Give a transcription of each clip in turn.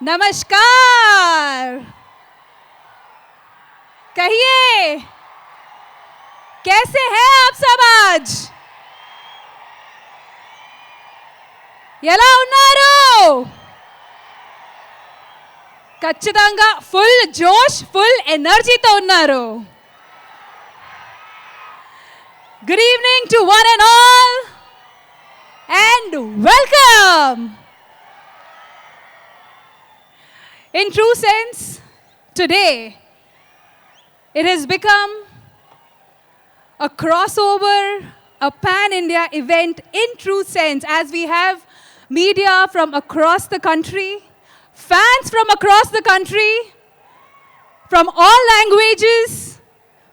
नमस्कार। कहिए कैसे हैं आप सब आज? ఎలా ఉన్నారు? ఖచ్చితంగా ఫుల్ జోష్, ఫుల్ ఎనర్జీతో ఉన్నారు. Good evening to one and all and welcome. In true sense, today it has become a crossover, a pan-India event in true sense, as we have media from across the country, fans from across the country, from all languages,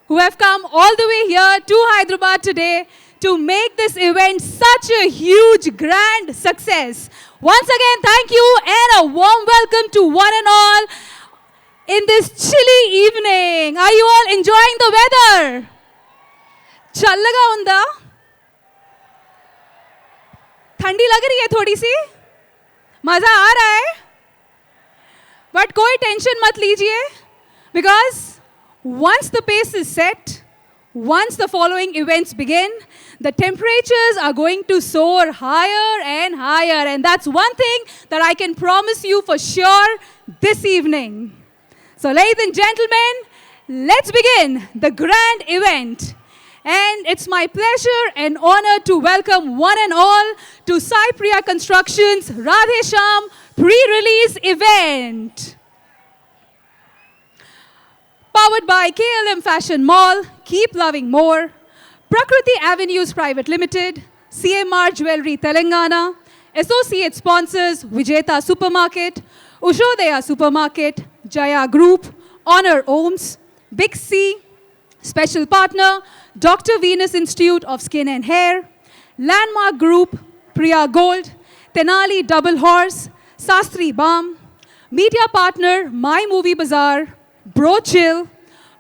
who have come all the way here to Hyderabad today to make this event such a huge, grand success. Once again, thank you and a warm welcome to one and all in this chilly evening. Are you all enjoying the weather? चल्लगा उंदा? ठंडी लग रही है थोड़ी सी? मजा आ रहा है? But कोई टेंशन मत लीजिए, because once the pace is set, once the following events begin, the temperatures are going to soar higher and higher, and that's one thing that I can promise you for sure this evening. So ladies and gentlemen, let's begin the grand event. And it's my pleasure and honor to welcome one and all to Sai Priya Constructions Radhe Shyam pre-release event. Powered by KLM Fashion Mall, Keep Loving More, Prakriti Avenues Private Limited, CMR Jewelry Telangana, associate sponsors Vijeta Supermarket, Ushodaya Supermarket, Jaya Group, Honor Ohms, Big C, special partner Dr. Venus Institute of Skin and Hair, Landmark Group, Priya Gold, Tenali Double Horse, Sastri Balm, media partner My Movie Bazaar, Bro Chill,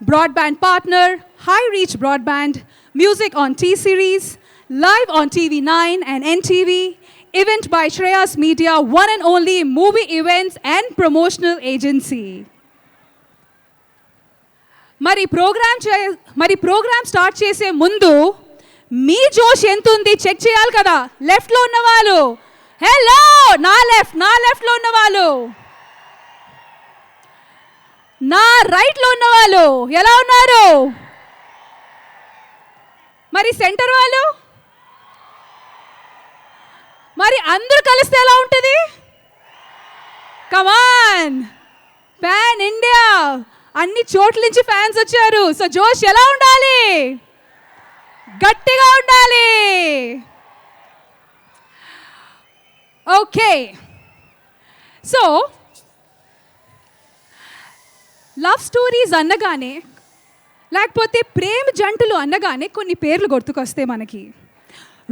broadband partner High Reach Broadband, music on T-Series, live on TV9 and NTV, event by Shreyas Media, one and only movie events and promotional agency. మరి programme start చేసే ముందు మీ జోష్ ఎంత ఉంది check చేయాలి కదా. లెఫ్ట్లో ఉన్న వాళ్ళు హలో, నా లెఫ్ట్లో ఉన్న వాళ్ళు, నా రైట్లో ఉన్న వాళ్ళు ఎలా ఉన్నారు? మరి సెంటర్ వాళ్ళు, మరి అందరూ కలిస్తే ఎలా ఉంటుంది? కమాన్, పాన్ ఇండియా అన్ని చోట్ల నుంచి ఫ్యాన్స్ వచ్చారు. సో జోష్ ఎలా ఉండాలి? గట్టిగా ఉండాలి. ఓకే, సో లవ్ స్టోరీస్ అనగానే, లేకపోతే ప్రేమ జంటలు అనగానే కొన్ని పేర్లు గుర్తుకొస్తాయి మనకి.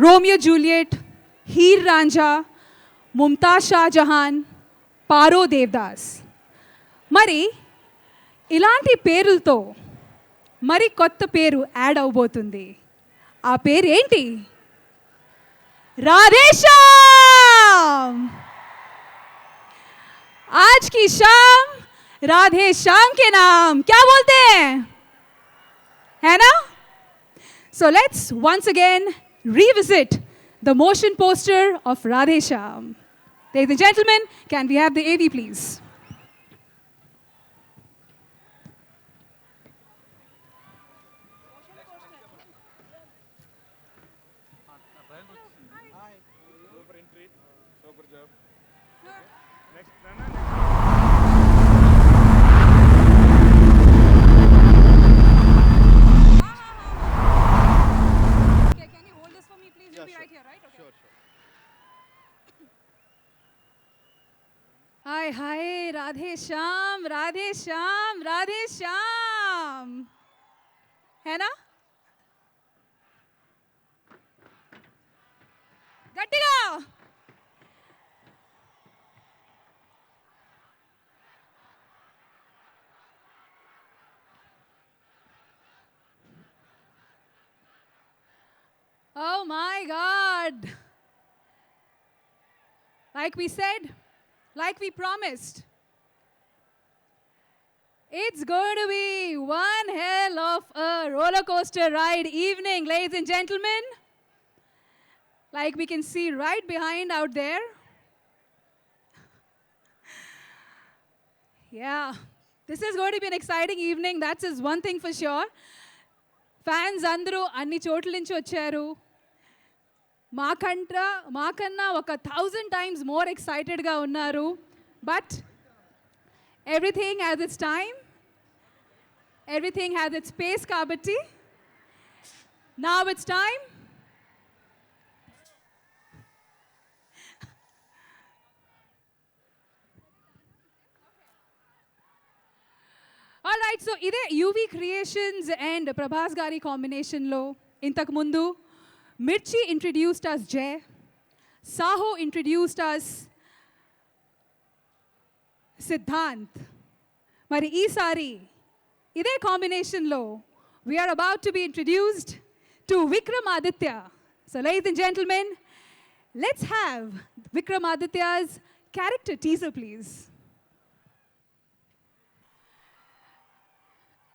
Romeo Juliet, Heer Ranjha, Mumtaz Shah Jahan, Paro Devdas. మరి ఇలాంటి పేరులతో మరి కొత్త పేరు యాడ్ అవబోతుంది. ఆ పేరు ఏంటి? రాధే శ్యామ్. आज की शाम राधे श्याम के नाम क्या बोलते हैं, है ना? So let's once again revisit the motion poster of Radhe Shyam. Ladies and gentlemen, can we have the AV please? हाय हाय, राधे श्याम, राधे श्याम, राधे श्याम, है ना? गट्टिगा Oh my God. Like we said, like we promised, It's going to be one hell of a roller coaster ride evening, ladies and gentlemen. Like we can see right behind out there. Yeah, this is going to be an exciting evening. That's is one thing for sure. Fans అందరూ అన్ని చోట్ల నుంచి వచ్చారు. మాకన్నా ఒక 1000 times more excitedగా ఉన్నారు. But everything has its time. Everything has its space kabatti. Now it's time. All right, so ide UV Creations and Prabhas Gari combination lo intaku mundu Mirchi introduced us Jay, Saho introduced us Siddhant. Mari ee sari ide combination lo we are about to be introduced to Vikramaditya. So ladies and gentlemen, let's have Vikramaditya's character teaser please.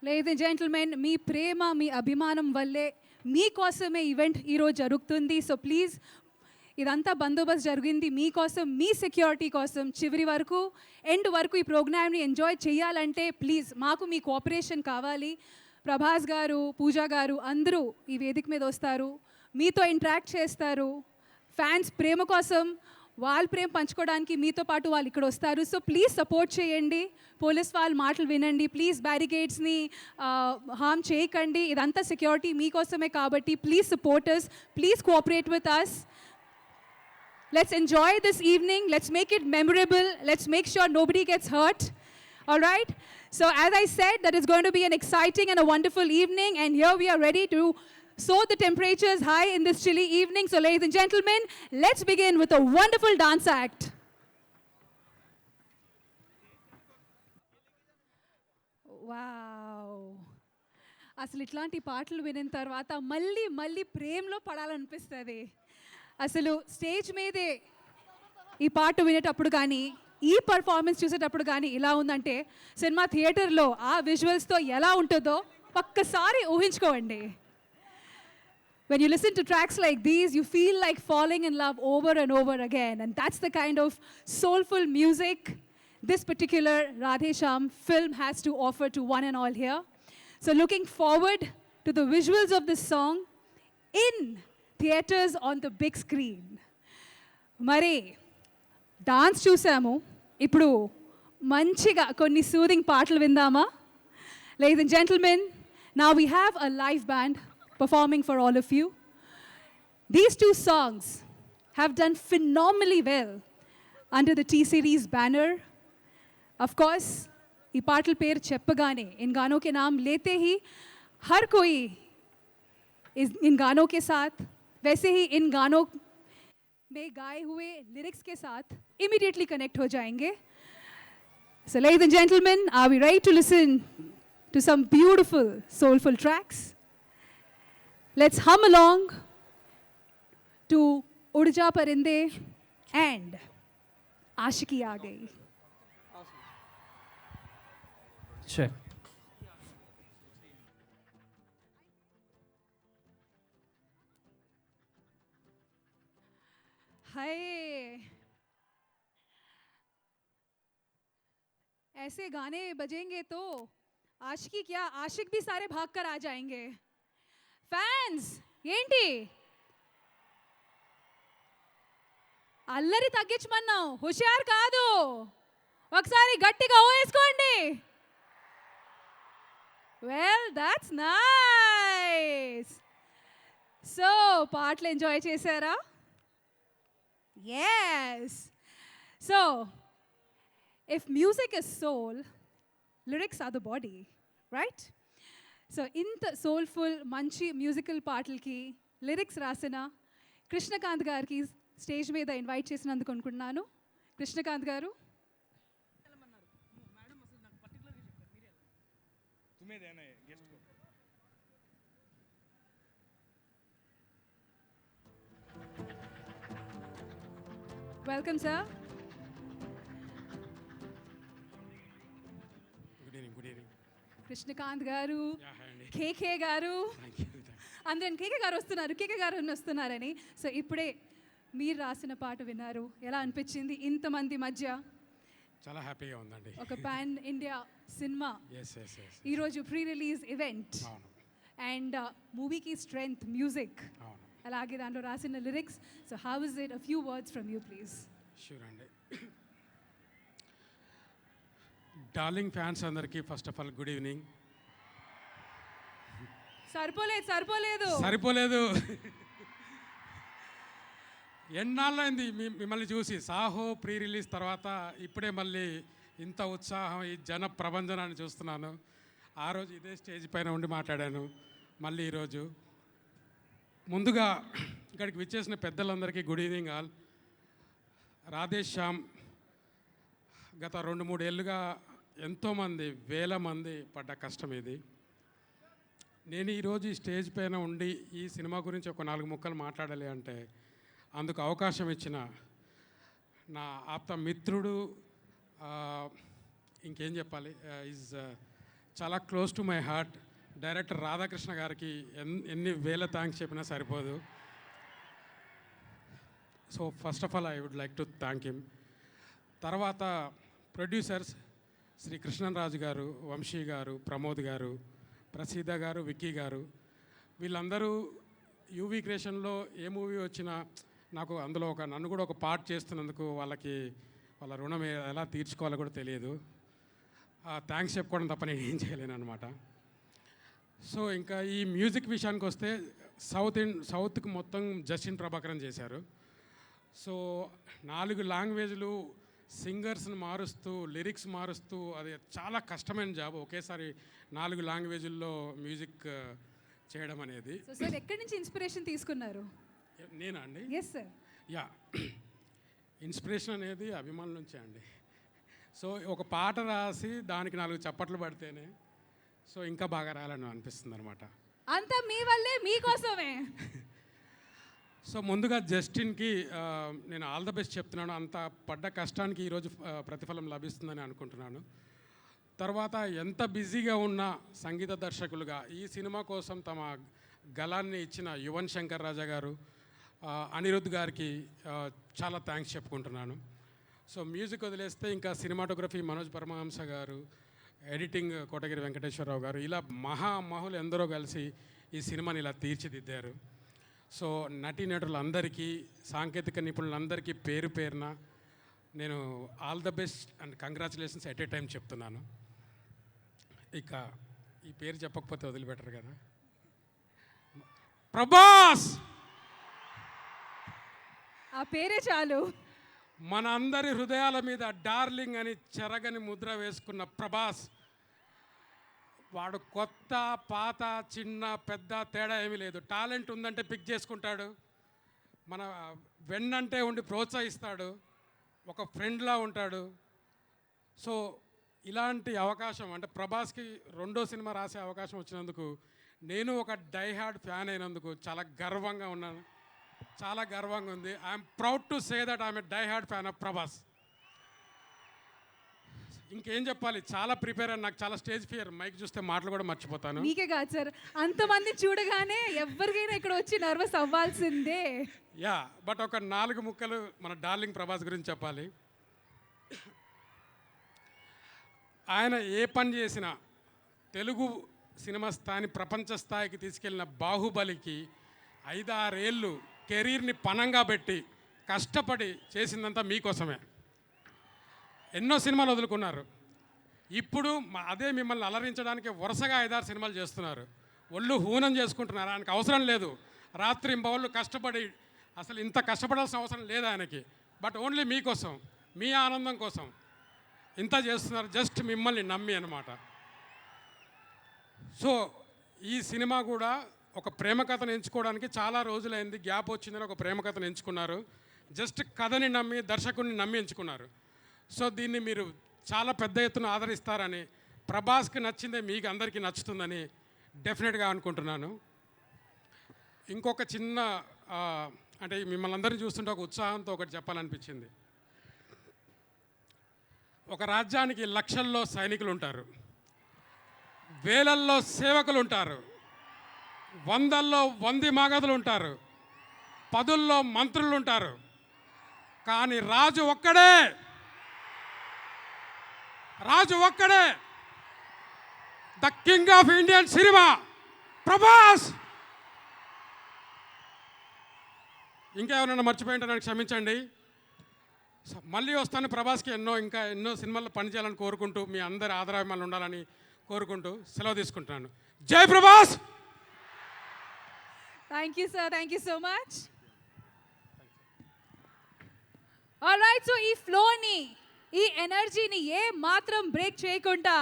Ladies and gentlemen, మీ ప్రేమ మీ అభిమానం వల్లే మీకోసమే event ఈరోజు జరుగుతుంది. So please ఇదంతా బందోబస్తు జరిగింది మీకోసం, మీ security కోసం. చివరి వరకు ఎండ్ వరకు ఈ ప్రోగ్రామ్ని ఎంజాయ్ చేయాలంటే ప్లీజ్ మాకు మీ కోఆపరేషన్ కావాలి. ప్రభాస్ గారు, పూజా గారు అందరూ ఈ వేదిక మీద వస్తారు, మీతో ఇంటరాక్ట్ చేస్తారు. ఫ్యాన్స్ ప్రేమ కోసం వాళ్ళ ప్రేమ పంచుకోవడానికి మీతో పాటు వాళ్ళు ఇక్కడ వస్తారు. సో ప్లీజ్ సపోర్ట్ చేయండి, పోలీస్ వాళ్ళ మాటలు వినండి, ప్లీజ్ బ్యారికేడ్స్ని హార్మ్ చేయకండి. ఇదంతా సెక్యూరిటీ మీకోసమే కాబట్టి please supporters, please cooperate with us. Let's enjoy this evening. Let's make it memorable. Let's make sure nobody gets hurt. All right? So as I said, that is going to be an exciting and a wonderful evening. And here we are ready to soar the temperatures high in this chilly evening. So ladies and gentlemen, let's begin with a wonderful dance act. Wow. అసలు ఇట్లాంటి పాటలు వినిన తర్వాత మళ్ళీ మళ్ళీ ప్రేమలో పడాలనిపిస్తుంది. అసలు stage మీదే ఈ పాట వినేటప్పుడు కానీ, ఈ పర్ఫార్మెన్స్ చూసేటప్పుడు కానీ ఇలా ఉందంటే సినిమా థియేటర్లో ఆ విజువల్స్తో ఎలా ఉంటుందో ఒక్కసారి ఊహించుకోండి. When you listen to tracks like these, you feel like falling in love over and over again. And that's the kind of soulful music this particular Radhe Shyam film has to offer to one and all here. So looking forward to the visuals of this song in theaters on the big screen. మరి dance చూసాము, ఇప్పుడు మంచిగా కొన్ని soothing పాటలు విందామా? Ladies and gentlemen, now we have a live band performing for all of you. These two songs have done phenomenally well under the T-Series banner. Of course, ఈ పాటల పేరు చెప్పగానే इन गानों के नाम लेते ही हर कोई इन गानों के साथ, वैसे ही इन गानों में गाए हुए लिरिक्स के साथ immediately connect हो जाएंगे. So ladies and gentlemen, are we ready to listen to some beautiful soulful tracks? Let's hum along to Ud Ja Parinde and Aashiki Aa Gayi. Check. हाय, ऐसे गाने बजेंगे तो आशिकी क्या, आशिक भी सारे भाग कर आ जाएंगे. ఫ్యాన్స్ ఏంటి అల్లరి తగ్గించమన్నాం, హుషారు కాదు. ఒకసారి గట్టిగా వేసుకోండి. Well that's nice. సో పాటలు ఎంజాయ్ చేశారా? Yes. So if music is soul, lyrics are the body, right? So ఇంత సోల్ఫుల్ మంచి మ్యూజికల్ పాటలకి లిరిక్స్ రాసిన కృష్ణకాంత్ గారికి స్టేజ్ మీద ఇన్వైట్ చేసినందుకు అనుకుంటున్నాను. కృష్ణకాంత్ గారు. Welcome sir. Good good evening. Krishnakanth గారు, యా హాయ్ అండి. కేకే గారు, థ్యాంక్ యూ. అందరం కేకే గారు వస్తున్నారని. సో ఇప్పుడే మీరు రాసిన పాట విన్నారు, ఎలా అనిపించింది ఇంతమంది మధ్య చాలా హ్యాపీగా ఉందండి. ఒక పాన్ ఇండియా సినిమా ఎస్ ఎస్ ఎస్. ఈరోజు ప్రీ రిలీజ్ ఈవెంట్ అవును అండ్ మూవీకి స్ట్రెంగ్త్ మ్యూజిక్, అవును అలాగే దాంట్లో రాసిన lyrics. So how is it, a few words from you please. Sure అండి. డార్లింగ్ ఫ్యాన్స్ అందరికీ first of all good evening. సరిపోలేదు. ఎన్నాళ్ళైంది మిమ్మల్ని చూసి. సాహో ప్రీ రిలీజ్ తర్వాత ఇప్పుడే మళ్ళీ ఇంత ఉత్సాహం, ఈ జన ప్రభంజనాన్ని చూస్తున్నాను. ఆ రోజు ఇదే స్టేజ్ పైన ఉండి మాట్లాడాను, మళ్ళీ ఈరోజు. ముందుగా ఇక్కడికి విచ్చేసిన పెద్దలందరికీ good evening all. Radhesh Shyam గత 2-3 ఏళ్ళుగా ఎంతోమంది, వేల మంది పడ్డ కష్టం ఇది. నేను ఈరోజు ఈ స్టేజ్ పైన ఉండి ఈ సినిమా గురించి ఒక 4 ముక్కలు మాట్లాడాలి అంటే అందుకు అవకాశం ఇచ్చిన నా ఆప్త మిత్రుడు, ఇంకేం చెప్పాలి, ఈజ్ చాలా close to my heart, director Radhakrishna గారికి ఎన్ని వేల థ్యాంక్స్ చెప్పినా సరిపోదు. So first of all I would like to thank him. తర్వాత ప్రొడ్యూసర్స్ శ్రీ కృష్ణరాజు గారు, వంశీ గారు, ప్రమోద్ గారు, ప్రసీద గారు, విక్కీ గారు, వీళ్ళందరూ యూవీ క్రియేషన్లో ఏ మూవీ వచ్చినా నాకు అందులో నన్ను కూడా ఒక పార్ట్ చేస్తున్నందుకు వాళ్ళ రుణం ఎలా తీర్చుకోవాలో కూడా తెలియదు. థ్యాంక్స్ చెప్పుకోవడం తప్ప నేను ఏం చేయలేను అనమాట. సో ఇంకా ఈ మ్యూజిక్ విషయానికి వస్తే సౌత్కి మొత్తం జస్టిన్ ప్రభాకరన్ చేశారు. సో 4 లాంగ్వేజ్లు, సింగర్స్ని మారుస్తూ, లిరిక్స్ మారుస్తూ, అది చాలా కష్టమైన జాబ్. ఒకేసారి 4 లాంగ్వేజ్ల్లో మ్యూజిక్ చేయడం అనేది. సో సార్ ఎక్కడి నుంచి ఇన్స్పిరేషన్ తీసుకున్నారు? నేనా అండి? Yes sir. యా, ఇన్స్పిరేషన్ అనేది అభిమానుల నుంచే అండి. సో ఒక పాట రాసి దానికి 4 చప్పట్లు పడితేనే సో ఇంకా బాగా రాయాలని అనిపిస్తుంది అనమాట. అంతా మీ వల్లే, మీకోసమే. సో ముందుగా జస్టిన్కి నేను ఆల్ ద బెస్ట్ చెప్తున్నాను. అంత పడ్డ కష్టానికి ఈరోజు ప్రతిఫలం లభిస్తుందని అనుకుంటున్నాను. తర్వాత ఎంత బిజీగా ఉన్న సంగీత దర్శకులుగా ఈ సినిమా కోసం తమ గళాన్ని ఇచ్చిన యువన్ శంకర్ రాజా గారు, అనిరుద్ధ్ గారికి చాలా థ్యాంక్స్ చెప్పుకుంటున్నాను. సో మ్యూజిక్ వదిలేస్తే ఇంకా సినిమాటోగ్రఫీ మనోజ్ పరమహంస గారు, ఎడిటింగ్ కోటగిరి వెంకటేశ్వరరావు గారు, ఇలా మహామహులు ఎందరో కలిసి ఈ సినిమాని ఇలా తీర్చిదిద్దారు. సో నటీనటులందరికీ, సాంకేతిక నిపుణులందరికీ పేరు పేరున నేను all the best and congratulations at a time చెప్తున్నాను. ఇక ఈ పేరు చెప్పకపోతే వదిలిపెట్టరు కదా. ప్రభాస్, ఆ పేరే చాలు. మన అందరి హృదయాల మీద డార్లింగ్ అని చెరగని ముద్ర వేసుకున్న ప్రభాస్, వాడు కొత్త, పాత, చిన్న, పెద్ద తేడా ఏమీ లేదు. టాలెంట్ ఉందంటే పిక్ చేసుకుంటాడు, మన వెన్నంటే ఉండి ప్రోత్సహిస్తాడు, ఒక ఫ్రెండ్లా ఉంటాడు. సో ఇలాంటి అవకాశం అంటే ప్రభాస్కి 2వ సినిమా రాసే అవకాశం వచ్చినందుకు నేను ఒక డైహార్డ్ ఫ్యాన్ అయినందుకు చాలా గర్వంగా ఉన్నాను, చాలా గర్వంగా ఉంది. I'm proud to say that I'm a diehard fan of Prabhas. ఇంకేం చెప్పాలి, చాలా ప్రిపేర్ అని, నాకు చాలా స్టేజ్ ఫియర్, మైక్ చూస్తే మాటలు కూడా మర్చిపోతాను. మీకే కాదు సార్, అంతమంది చూడగానే ఎవరికైనా ఇక్కడ వచ్చి నర్వస్ అవ్వాల్సిందే. యా, బట్ ఒక 4 ముక్కలు మన డార్లింగ్ ప్రభాస్ గురించి చెప్పాలి. ఆయన ఏ పని చేసినా తెలుగు సినిమా స్థాయిని ప్రపంచ స్థాయికి తీసుకెళ్ళిన బాహుబలికి 5-6 ఏళ్ళు కెరీర్ని పణంగా పెట్టి కష్టపడి చేసిందంతా మీకోసమే. ఎన్నో సినిమాలు వదులుకున్నారు. ఇప్పుడు అదే మిమ్మల్ని అలరించడానికి వరుసగా 5-6 సినిమాలు చేస్తున్నారు. ఒళ్ళు హూనం చేసుకుంటున్నారు. ఆయనకు అవసరం లేదు రాత్రింబవళ్ళు కష్టపడి, అసలు ఇంత కష్టపడాల్సిన అవసరం లేదు ఆయనకి. బట్ ఓన్లీ మీకోసం, మీ ఆనందం కోసం ఇంత చేస్తున్నారు, జస్ట్ మిమ్మల్ని నమ్మి అన్నమాట. సో ఈ సినిమా కూడా ఒక ప్రేమ కథను ఎంచుకోవడానికి చాలా రోజులైంది, గ్యాప్ వచ్చిందని ఒక ప్రేమ కథను ఎంచుకున్నారు. జస్ట్ కథని నమ్మి, దర్శకుడిని నమ్మి ఎంచుకున్నారు. సో దీన్ని మీరు చాలా పెద్ద ఎత్తున ఆదరిస్తారని, ప్రభాస్కి నచ్చిందే మీకు అందరికీ నచ్చుతుందని డెఫినెట్గా అనుకుంటున్నాను. ఇంకొక చిన్న అంటే మిమ్మల్ని అందరినీ చూస్తుంటే ఒక ఉత్సాహంతో ఒకటి చెప్పాలనిపించింది. ఒక రాజ్యానికి లక్షల్లో సైనికులు ఉంటారు. వేలల్లో సేవకులు ఉంటారు, వందల్లో వంది మాగదులు ఉంటారు, పదుల్లో మంత్రులు ఉంటారు. కానీ రాజు ఒక్కడే, రాజు ఒక్కడే, the king of Indian cinema Prabhas. ఇంకా ఎవరైనా మర్చిపోయింటే నన్ను క్షమించండి. మళ్ళీ వస్తాను ప్రభాస్కి ఇంకా ఎన్నో సినిమాల్లో పనిచేయాలని కోరుకుంటూ మీ అందరి ఆదరాభిమానులు ఉండాలని కోరుకుంటూ సెలవు తీసుకుంటున్నాను. జై Prabhas. Thank you, sir. Thank you so much. All right, so ఈ ఫ్లోని, ఈ ఎనర్జీని ఏ మాత్రం బ్రేక్ చేయకుండా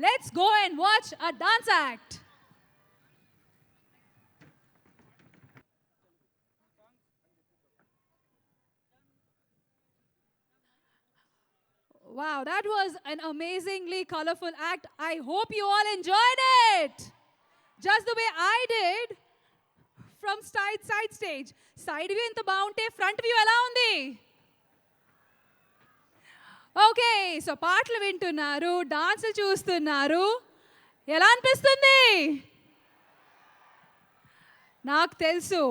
let's go and watch a dance act. Wow, that was an amazingly colorful act. I hope you all enjoyed it. Just the way I did from side stage. Side view ఎంత బాగుంటే front view ఎలా ఉంది? Okay, so పాటలు వింటున్నారు, dance చూస్తున్నారు, ఎలా అనిపిస్తుంది? నాకు తెలుసు,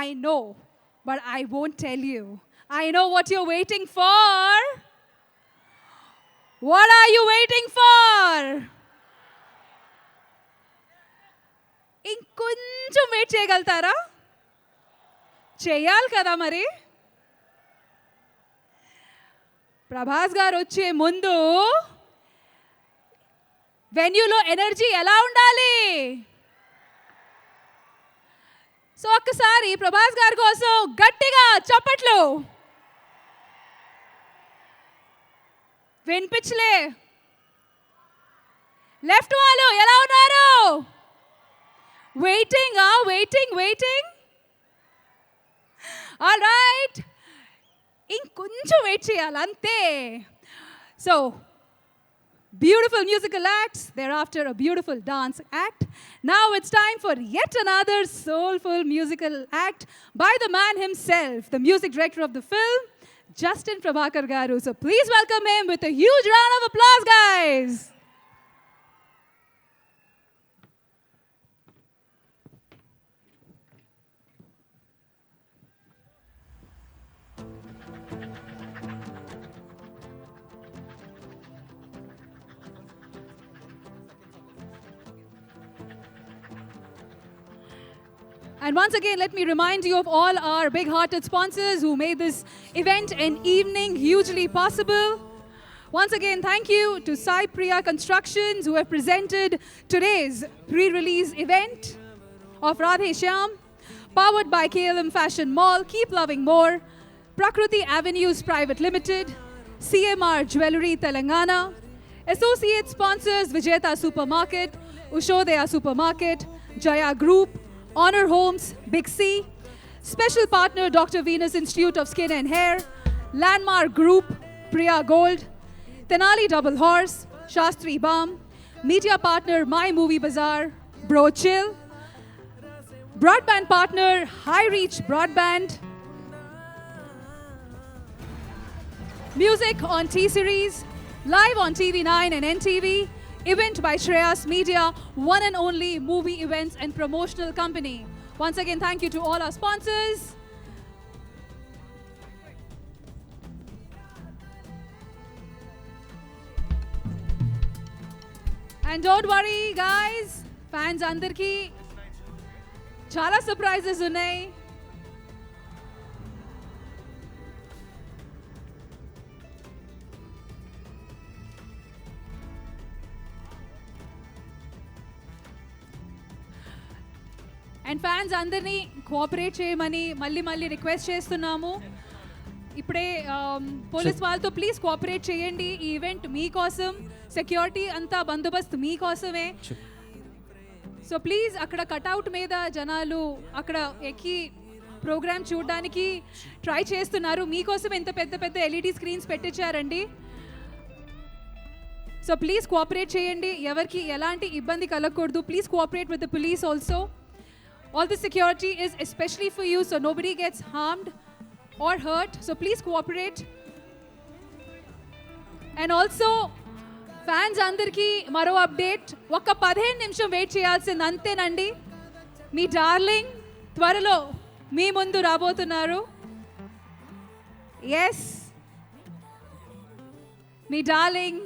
I know, but I won't tell you. I know what you're waiting for. What are you waiting for? ఇంకొంచెం వెయిట్ చేయగలుగుతారా? చేయాలి కదా మరి. ప్రభాస్ గారు వచ్చే ముందు వెన్యూలో ఎనర్జీ ఎలా ఉండాలి? సో ఒక్కసారి ప్రభాస్ గారి కోసం గట్టిగా చప్పట్లు. వినిపించలే. లెఫ్ట్ వాళ్ళు ఎలా ఉన్నారు? Waiting, waiting, waiting. All right, ఇంకొంచెం వెయిట్ చేయాలి అంతే. So beautiful musical acts, thereafter a beautiful dance act. Now it's time for yet another soulful musical act by the man himself, the music director of the film, Justin Prabhakar Garu. So please welcome him with a huge round of applause, guys. And once again, let me remind you of all our big-hearted sponsors who made this event and evening hugely possible. Once again, thank you to Sai Priya Constructions who have presented today's pre-release event of Radhe Shyam. Powered by KLM Fashion Mall, keep loving more. Prakriti Avenues Private Limited, CMR Jewelry Telangana. Associate sponsors Vijeta Supermarket, Ushodaya Supermarket, Jaya Group, Honor Homes, Big C. Special partner Dr. Venus Institute of Skin and Hair, Landmark Group, Priya Gold, Tenali Double Horse, Shastri Balm, media partner My Movie Bazaar, Bro Chill, broadband partner High Reach Broadband, music on T-Series, live on TV9 and NTV, event by Shreyas Media, one and only movie events and promotional company. Once again, thank you to all our sponsors. And don't worry, guys, fans andarki chala surprises unnai. And fans అందరినీ cooperate చేయమని మళ్ళీ request చేస్తున్నాము. ఇప్పుడే police వాళ్ళతో please cooperate చేయండి. ఈ event మీకోసం, security అంతా బందోబస్తు మీకోసమే. సో ప్లీజ్ అక్కడ కట్అవుట్ మీద జనాలు అక్కడ ఎక్కి ప్రోగ్రామ్ చూడడానికి ట్రై చేస్తున్నారు. మీకోసం ఎంత పెద్ద ఎల్ఈడి స్క్రీన్స్ పెట్టించారండి. సో ప్లీజ్ కోఆపరేట్ చేయండి. ఎవరికి ఎలాంటి ఇబ్బంది కలగకూడదు. Please cooperate with the police also. All the security is especially for you, so nobody gets harmed or hurt. So please cooperate. And also, fans అందరికీ మరో అప్డేట్, ఒక్క 15 నిమిషం వెయిట్ చేయాల్సింది అంతేనండి. మీ డార్లింగ్ త్వరలో మీ ముందు రాబోతున్నారు. ఎస్, మీ డార్లింగ్,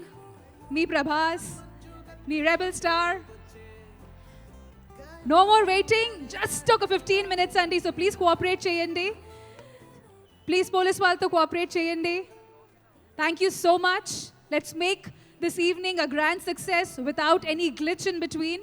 మీ ప్రభాస్, మీ rebel star. No more waiting, just ఒక 15 మినిట్స్ అండి. సో ప్లీజ్ కోఆపరేట్ చేయండి, ప్లీజ్ పోలీస్ వాళ్ళతో కోఆపరేట్ చేయండి. Thank you so much. Let's make this evening a grand success without any glitch in between.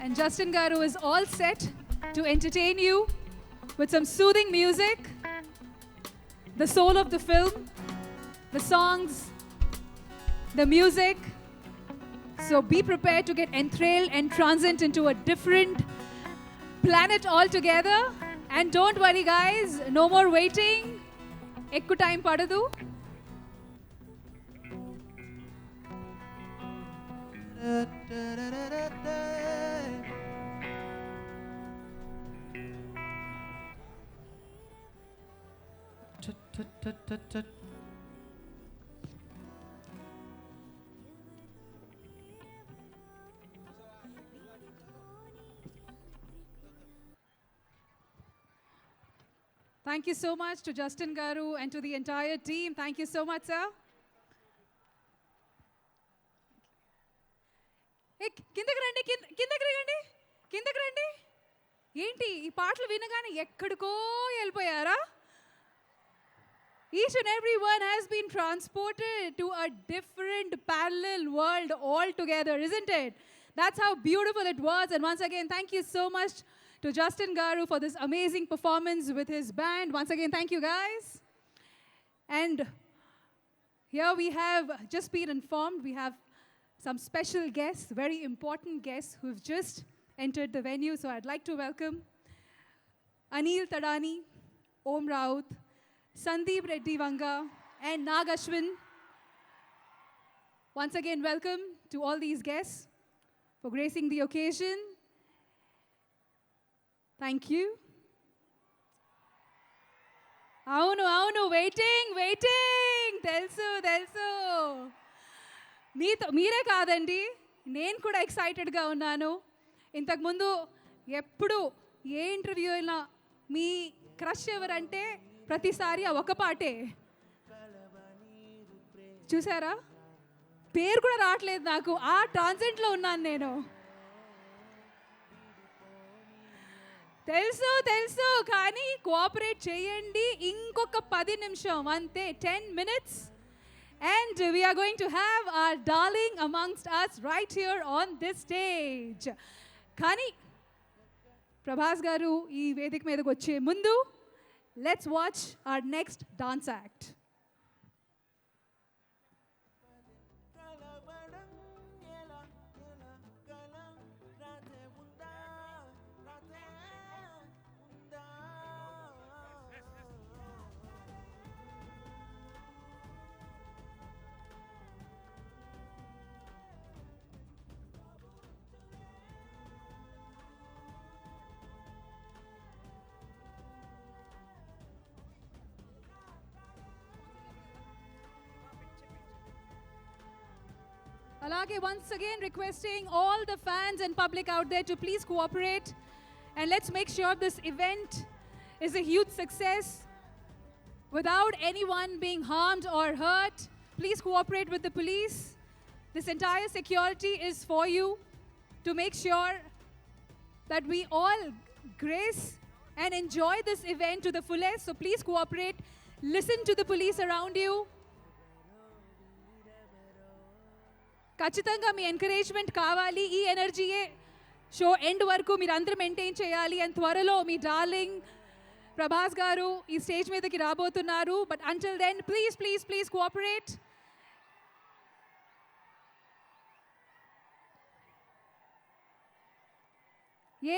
And Justin Garu is all set to entertain you with some soothing music, the soul of the film, the songs, the music. So be prepared to get enthralled and transit into a different planet altogether. And don't worry guys, no more waiting. Ekku time padadu. Thank you so much to Justin Garu and to the entire team. Thank you so much, sir. కిందకి రండి, కిందకి రండి. ఏంటి ఈ పాటలు వినగానే ఎక్కడికో వెళ్ళిపోయారా? Each and every one has been transported to a different parallel world altogether, isn't it? That's how beautiful it was. And once again, thank you so much to Justin Garu for this amazing performance with his band. Once again, thank you guys. And here we have just been informed, we have some special guests, very important guests who've just entered the venue. So I'd like to welcome Anil Tadani, Om Raut, Sandeep Reddy Vanga, and Nag Ashwin. Once again, welcome to all these guests for gracing the occasion. Thank you. అవును waiting తెలుసు. మీరే కాదండి, నేను కూడా ఎక్సైటెడ్గా ఉన్నాను. ఇంతకుముందు ఎప్పుడు ఏ interview అయినా మీ క్రష్ ఎవరంటే ప్రతిసారి ఆ ఒక పాటే. చూసారా, పేరు కూడా రావట్లేదు నాకు, ఆ ట్రాన్సెంట్లో ఉన్నాను నేను. తెలుసు కానీ కోఆపరేట్ చేయండి. ఇంకొక 10 నిమిషం అంతే, 10 minutes. And we are going to have our darling amongst us right here on this stage. కానీ ప్రభాస్ గారు ఈ వేదిక మీదకి వచ్చే ముందు let's watch our next dance act. Alage, once again requesting all the fans and public out there to please cooperate, and let's make sure this event is a huge success without anyone being harmed or hurt. Please cooperate with the police. This entire security is for you to make sure that we all grace and enjoy this event to the fullest. So please cooperate. Listen to the police around you. ఖచ్చితంగా మీ encouragement కావాలి. ఈ ఎనర్జీయే show end వరకు మీరు అందరూ maintain చేయాలి. And త్వరలో మీ darling Prabhas గారు ఈ స్టేజ్ మీదకి రాబోతున్నారు. But until then please cooperate.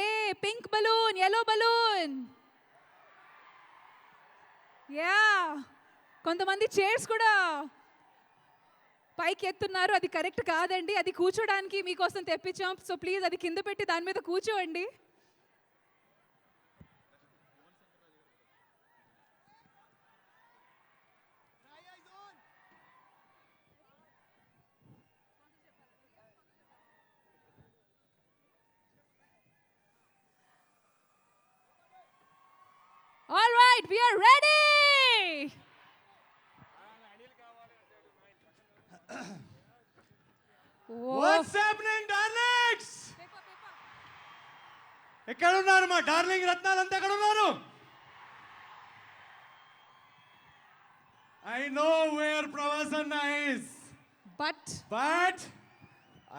A pink balloon, yellow balloon, yeah కొంతమంది చైర్స్ కూడా పైకి ఎత్తున్నారు, అది కరెక్ట్ కాదండి. అది కూర్చోడానికి మీకోసం తెప్పించాం. సో ప్లీజ్ అది కింద పెట్టి దాని మీద కూర్చోండి. All right, we are ready. What's happening darlings? ఎక్కడ ఉన్నారు మా డార్లింగ్ రత్నాలంతా? ఎక్కడ ఉన్నారు? ఐ నో వేర్ ప్రవాసన్న is, but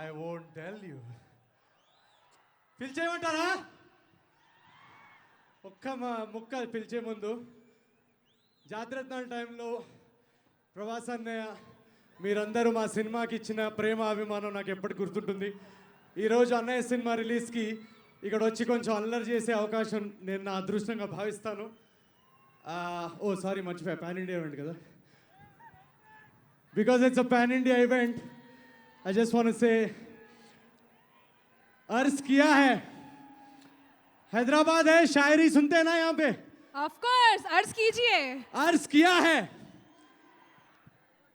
I won't tell you. పిలిచేయమంటారా? ఒక్క ముక్క పిలిచే ముందు, జాతరత్నాల టైంలో ప్రవాసన్నయ్య మీరందరూ మా సినిమాకి ఇచ్చిన ప్రేమ అభిమానం నాకు ఎప్పటికి గుర్తుంటుంది. ఈరోజు అన్నయ్య సినిమా రిలీజ్కి ఇక్కడ వచ్చి కొంచెం అల్లరి చేసే అవకాశం నేను నా అదృష్టంగా భావిస్తాను. ఓ సారీ, మర్చిపోయా, పాన్ ఇండియా ఈవెంట్ కదా. Because it's a pan India event, I just want to say अर्ज किया है, हैदराबाद है, शायरी सुनते हैं ना यहाँ पे? ऑफ कोर्स, अर्ज कीजिए. अर्ज किया है,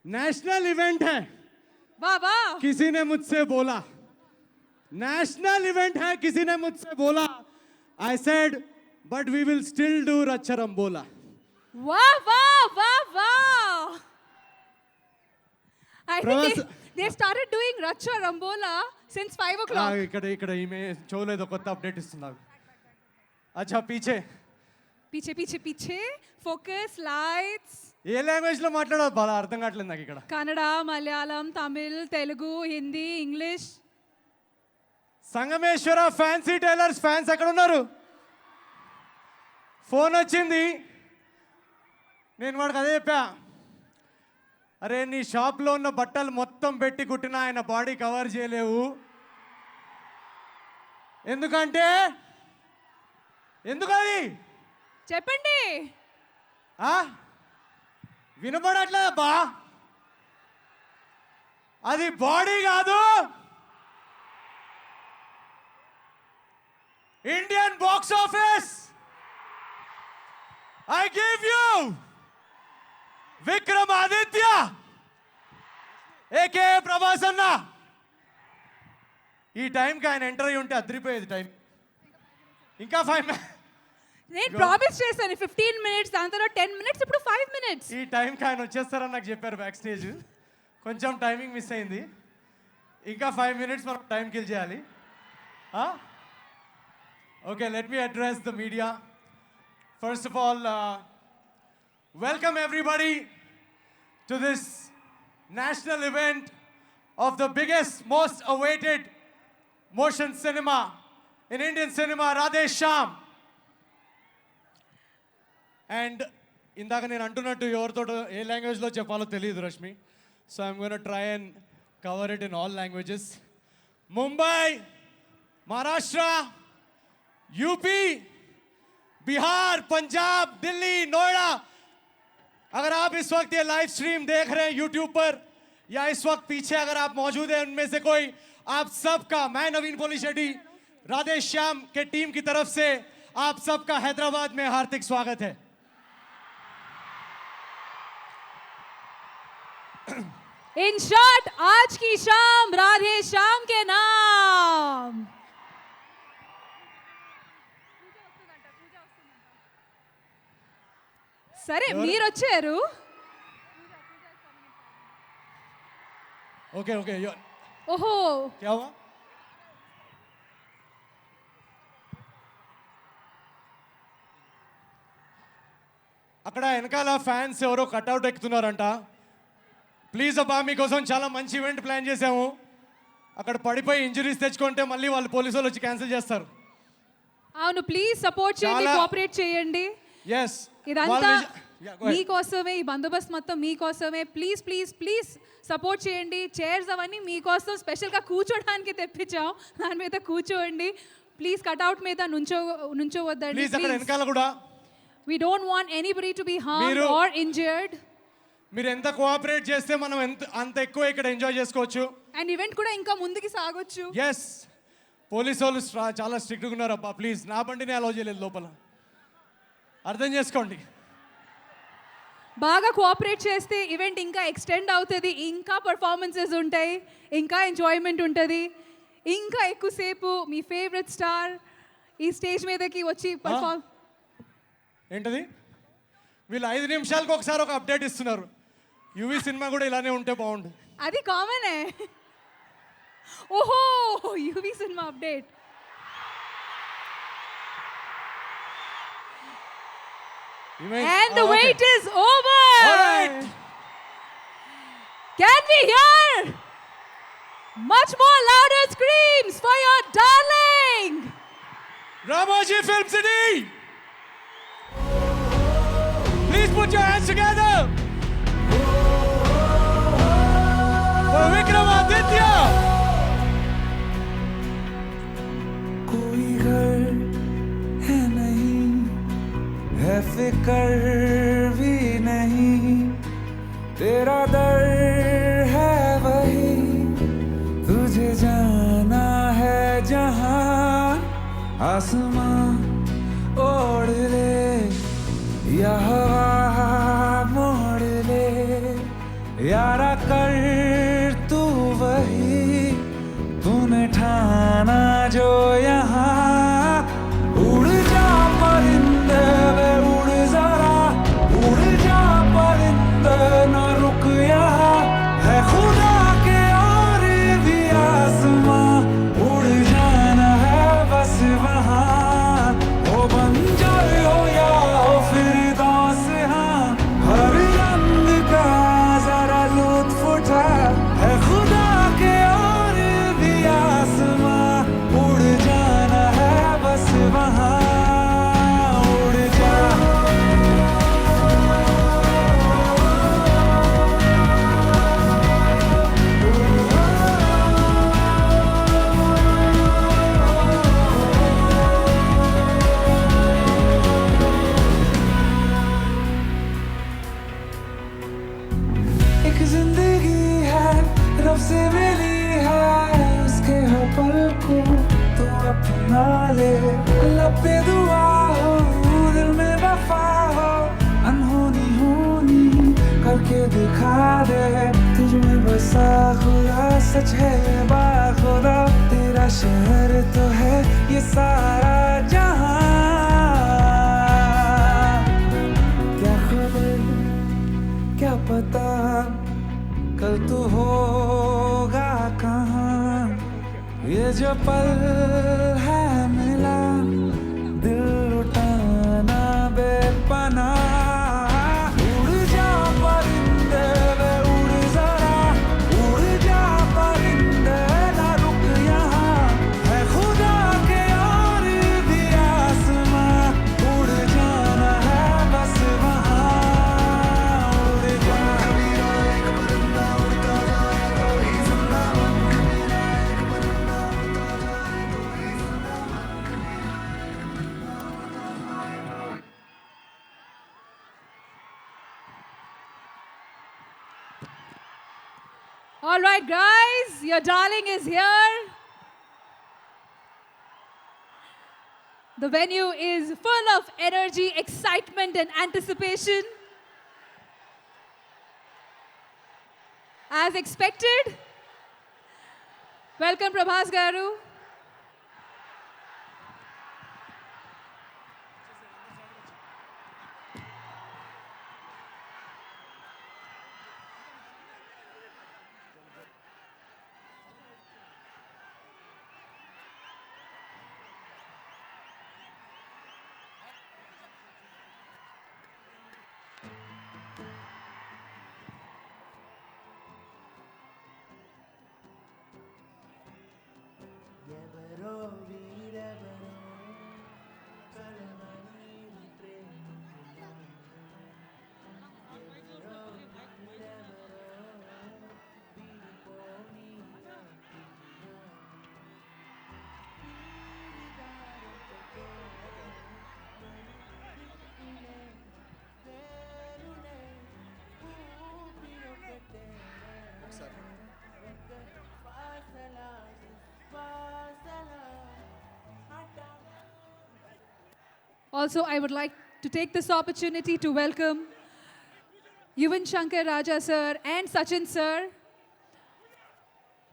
नेशनल इवेंट है. वाह वाह. किसी ने मुझसे बोला नेशनल इवेंट है, किसी ने मुझसे बोला. I said but we will still do रच्चरम बोला. वाह वाह वाह वाह. I think they started doing Racha Rambola since 5 o'clock. ఇక్కడ ఈమె చూడలేదు, కొత్త అప్డేట్ ఇస్తున్నారు. అచ్చా, పీछे పీछे పీछे పీछे ఫోకస్ లైట్స్. ఏ లాంగ్వేజ్ లో మాట్లాడాలి బాగా అర్థం కావట్లేదు నాకు ఇక్కడ. Kannada, Malayalam, Tamil, Telugu, Hindi, English. Sangameshwara fancy tailors fans ఎక్కడ ఉన్నారు? ఫోన్ వచ్చింది, నేను వాడికి అదే చెప్పా, అరే నీ షాప్లో ఉన్న బట్టలు మొత్తం పెట్టి కుట్టిన ఆయన బాడీ కవర్ చేయలేవు. ఎందుకంటే ఎందుకది చెప్పండి. వినపడట్లేదబ్బా, అది బాడీ కాదు, Indian box office. I give you Vikramaditya aka ప్రభాసన్న. ఈ టైంకి ఆయన ఎంటర్ అయ్యి ఉంటే అదిరిపోయేది టైం. ఇంకా 5 నేను ప్రామిస్ చేశాను 15 minutes, దాని తర్వాత 10 minutes, ఇప్పుడు 5 minutes. ఈ టైంకి ఆయన వచ్చేస్తారని నాకు చెప్పారు బ్యాక్ స్టేజ్. కొంచెం టైమింగ్ మిస్ అయింది. ఇంకా 5 minutes మనం టైం కిల్ చేయాలి. Okay, let me address the media. First of all, welcome everybody to this national event of the biggest, most awaited motion cinema in Indian cinema, Radhe Shyam. And ఇందాక నేను అంటున్నట్టు ఎవరితో ఏ లాంగ్వేజ్లో చెప్పాలో తెలియదు Rashmi, so I'm gonna try and cover it in all languages. Mumbai, Maharashtra, UP, Bihar, Punjab, Delhi, Noida, अगर आप इस वक्त ये लाइव स्ट्रीम देख रहे हैं यूट्यूब पर या इस वक्त पीछे अगर आप मौजूद हैं उनमें से कोई, आप सबका, मैं नवीन पोलीशेट्टी, राधे श्याम के टीम की तरफ से आप सबका हैदराबाद में हार्दिक स्वागत है. इन शॉर्ट, आज की शाम राधे श्याम के नाम. సరే, మీరు వచ్చారు. ओके ओके, ఓహో, क्या हुआ? అక్కడ వెనకాల ఫ్యాన్స్ ఎవరో కట్అవుట్ ఎక్కుతున్నారంట. ప్లీజ్ అబ్బా, మీకోసం చాలా మంచి ఈవెంట్ ప్లాన్ చేసాము. అక్కడ పడిపోయి ఇంజరీస్ తెచ్చుకుంటే మళ్ళీ వాళ్ళు పోలీసు వాళ్ళు వచ్చి క్యాన్సిల్ చేస్తారు. అవును, ప్లీజ్ సపోర్ట్ చేయండి, కోఆపరేట్ చేయండి. ఎస్, ఇదంతా మీకోసమే, ఈ బందోబస్తు మొత్తం మీకోసమే. ప్లీజ్ ప్లీజ్ ప్లీజ్ సపోర్ట్ చేయండి. చైర్స్ అవన్నీ మీకోసం స్పెషల్గా కూర్చోడానికి తెప్పించాం, దాని మీద కూర్చోండి. ప్లీజ్ కట్అవుట్ మీద నుంచోవద్దండి. ప్లీజ్ అక్కడ వెనకాల కూడా. We don't want anybody to be harmed or injured. మీరు ఎంత కోఆపరేట్ చేస్తే మనం అంత ఎక్కువ ఇక్కడ ఎంజాయ్ చేసుకోవచ్చు. అండ్ ఈవెంట్ కూడా ఇంకా ముందుకి సాగొచ్చు. ఎస్, పోలీసు వాళ్ళు చాలా స్ట్రిక్ట్గా ఉన్నారు అబ్బా. ప్లీజ్, నా బండిని అలౌ చేయలేదు లోపల, అర్థం చేసుకోండి. బాగా కోఆపరేట్ చేస్తే ఈవెంట్ ఇంకా ఎక్స్టెండ్ అవుతుంది, ఇంకా పర్ఫార్మెన్సెస్ ఉంటాయి, ఇంకా ఎంజాయ్మెంట్ ఉంటుంది, ఇంకా ఎక్కువసేపు మీ ఫేవరెట్ స్టార్ ఈ స్టేజ్ మీదకి వచ్చి పర్ఫార్మ్. ఏంటది, వీళ్ళు 5 నిమిషాలకు ఒకసారి ఒక అప్డేట్ ఇస్తున్నారు. యూవీ సినిమా కూడా ఇలానే ఉంటే బాగుండు. అది కామనే. ఓహో, UV cinema update. And the wait is over. All right. Can we hear much more louder screams for your darling Ramoji Film City? Please put your hands together for Vikramaditya. कोई घर है नहीं, है फिकर भी नहीं, तेरा दर है वही, तुझे जाना है जहां, आसमां ओढ़ ले या हवा मोड़ ले, यारा कर तू वही, तूने ठाना जो यहाँ, उड़ जा परिंदे वे उड़ जरा, उड़ जा परिंदे न रुक यहाँ, है खुदा के और भी आसमां, उड़ जाना है बस वहाँ, हो बंजर हो या हो फिरदौस, हाँ हर रंग का जरा लुत्फ उठा, है खुदा के और भी आसमां, उड़ जाना है बस वहाँ, उड़ जा. एक जिंदगी है रब से मिली है, उसके हर पल को तो अपना ले, लब पे दुआ हो दिल में वफा हो, अनहोनी होनी करके दिखा दे, तुझ में बसा खुदा सच है ये बाखुदा, तेरा शहर तो है ये सारा जहां, क्या खबर क्या पता कल तू होगा कहाँ, ये जो पल है मिला दिल लुटाना बेपनाह, उड़ जा परिंदे वे उड़ जरा, उड़ जा परिंदे ना रुक यहाँ, है खुदा के और भी आसमां, उड़ जाना है बस वहाँ, उड़ जा. All right, guys, your darling is here. The venue is full of energy, excitement, and anticipation. As expected, welcome Prabhas Garu. Also, I would like to take this opportunity to welcome Yuvan Shankar Raja sir and Sachin sir.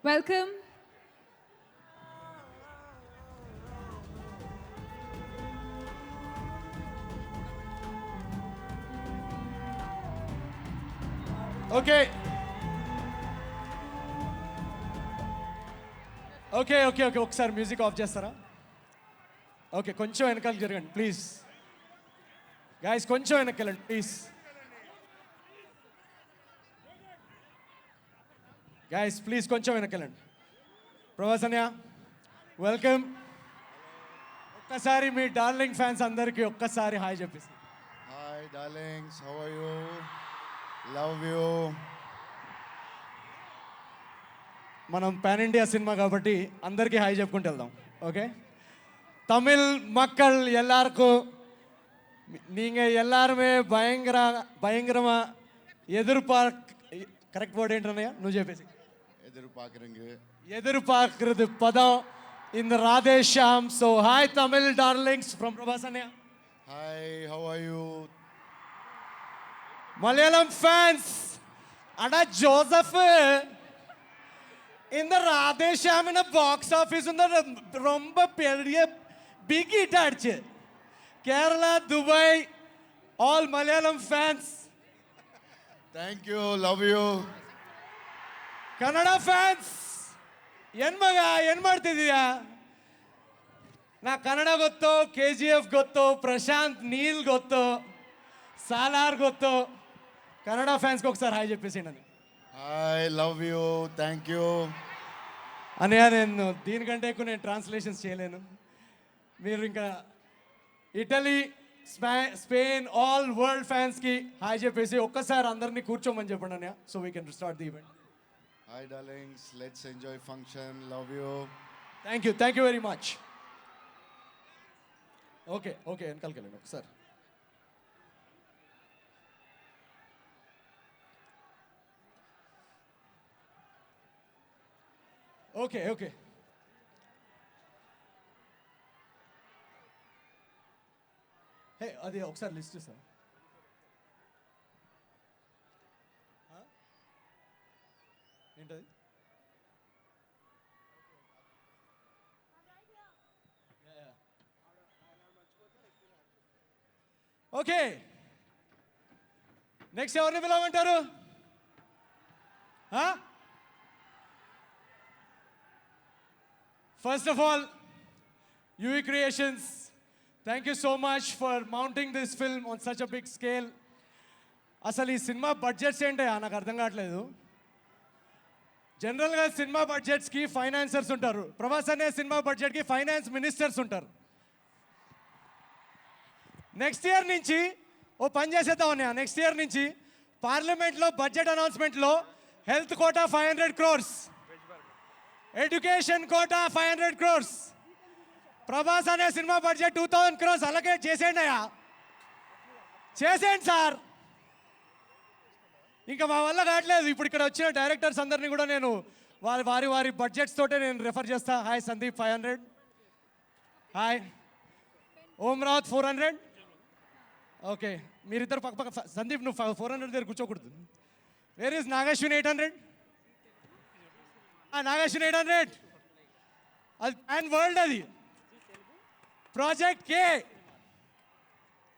Welcome. Okay okay okay okay ఒకసారి music of చేస్తారా okay కొంచెం వెనకాల జరగండి please guys కొంచెం వెనక్కి వెళ్ళండి please guys please కొంచెం వెనక్కి వెళ్ళండి ప్రవాసన్య వెల్కమ్ ఒక్కసారి మీ డార్లింగ్ ఫ్యాన్స్ అందరికీ ఒక్కసారి హాయ్ చెప్పేసి Hi, darlings. How are you? Love you. మనం పాన్ ఇండియా సినిమా కాబట్టి అందరికీ హాయ్ చెప్పుకుంటూ వెళ్దాం ఓకే தமிழ் மக்கள் எல்லாருக்கும் நீங்கள் எல்லாருமே பயங்கரமாக கரெக்ட் வேர்டு ఏంటన్నయ్య నువ్వు చెప్పేసి ఎదురుపార్க்கிறது పదం இந்த Radhe Shyam so hi Tamil darlings from Prabhas அண்ணா Hi, how are you? Malayalam fans அடா ஜோசப் இந்த ராதேஷாமின பாக்ஸ் ஆஃபீஸ் ரொம்ப பெரிய பிக் ஹிட் ஆயிடுச்சு Kerala Dubai all Malayalam fans Thank you. Love you. Kannada fans ಏನು ಮಗ ಏನು ಮಾಡ್ತಿದ್ದೀಯಾ ನಾ ಕನ್ನಡ ಗೊತ್ತು KGF ಗೊತ್ತು ಪ್ರಶಾಂತ್ ನೀಲ್ ಗೊತ್ತು ಸಾಲಾರ್ ಗೊತ್ತು ಕನ್ನಡ ಫ್ಯಾನ್ಸ್ಗೆ ఒకసారి హాయ్ చెప్పేసి నన్ను Hi, love you. Thank you. అనయ్య నేను దీనికంటే ఎక్కువ నేను ట్రాన్స్లేషన్స్ చేయలేను మీరు ఇంకా ఇటలీ స్పెయిన్ ఆల్ వరల్డ్ ఫ్యాన్స్కి హాయ్ చెప్పేసి ఒక్కసారి అందరినీ కూర్చోమని చెప్పండి అన్నయ్య so we can start the event Hi, darlings. Let's enjoy function. Love you. Thank you very much okay okay వెనకాలకి వెళ్ళండి ఒకసారి ఓకే ఓకే హే అది ఒకసారి లిస్ట్ సార్ ఏంటది ఓకే నెక్స్ట్ ఎవరిని పిలవమంటారు first of all UV creations thank you so much for mounting this film on such a big scale అసలు ఈ సినిమా బడ్జెట్స్ ఏంటయ్యా నాకు అర్థం కావట్లేదు జనరల్గా సినిమా బడ్జెట్స్కి ఫైనాన్సర్స్ ఉంటారు ప్రభాస్ అనే సినిమా బడ్జెట్కి ఫైనాన్స్ మినిస్టర్స్ ఉంటారు నెక్స్ట్ ఇయర్ నుంచి ఓ పని చేసేద్దాం అన్నయ్య నెక్స్ట్ ఇయర్ నుంచి పార్లమెంట్లో బడ్జెట్ అనౌన్స్మెంట్లో health quota 500 crores education quota 500 crores Prabhas అనే సినిమా బడ్జెట్ 2000 crores అలకేట్ చేసేయండి అయ్యా చేసేయండి సార్ ఇంకా మా వల్ల కావట్లేదు ఇప్పుడు ఇక్కడ వచ్చిన డైరెక్టర్స్ అందరినీ కూడా నేను వారి బడ్జెట్స్ తోటే నేను రెఫర్ చేస్తా హాయ్ సందీప్ 500 హాయ్ ఓం రావత్ 400 ఓకే మీరిద్దరు పక్క సందీప్ నువ్వు 400 దగ్గర కూర్చోకూడదు వేర్ ఈస్ నాగేశ్వన్ 800 నాగేశ్వన్ 800 అది ప్యాన్ వరల్డ్ అది ప్రాజెక్ట్ కే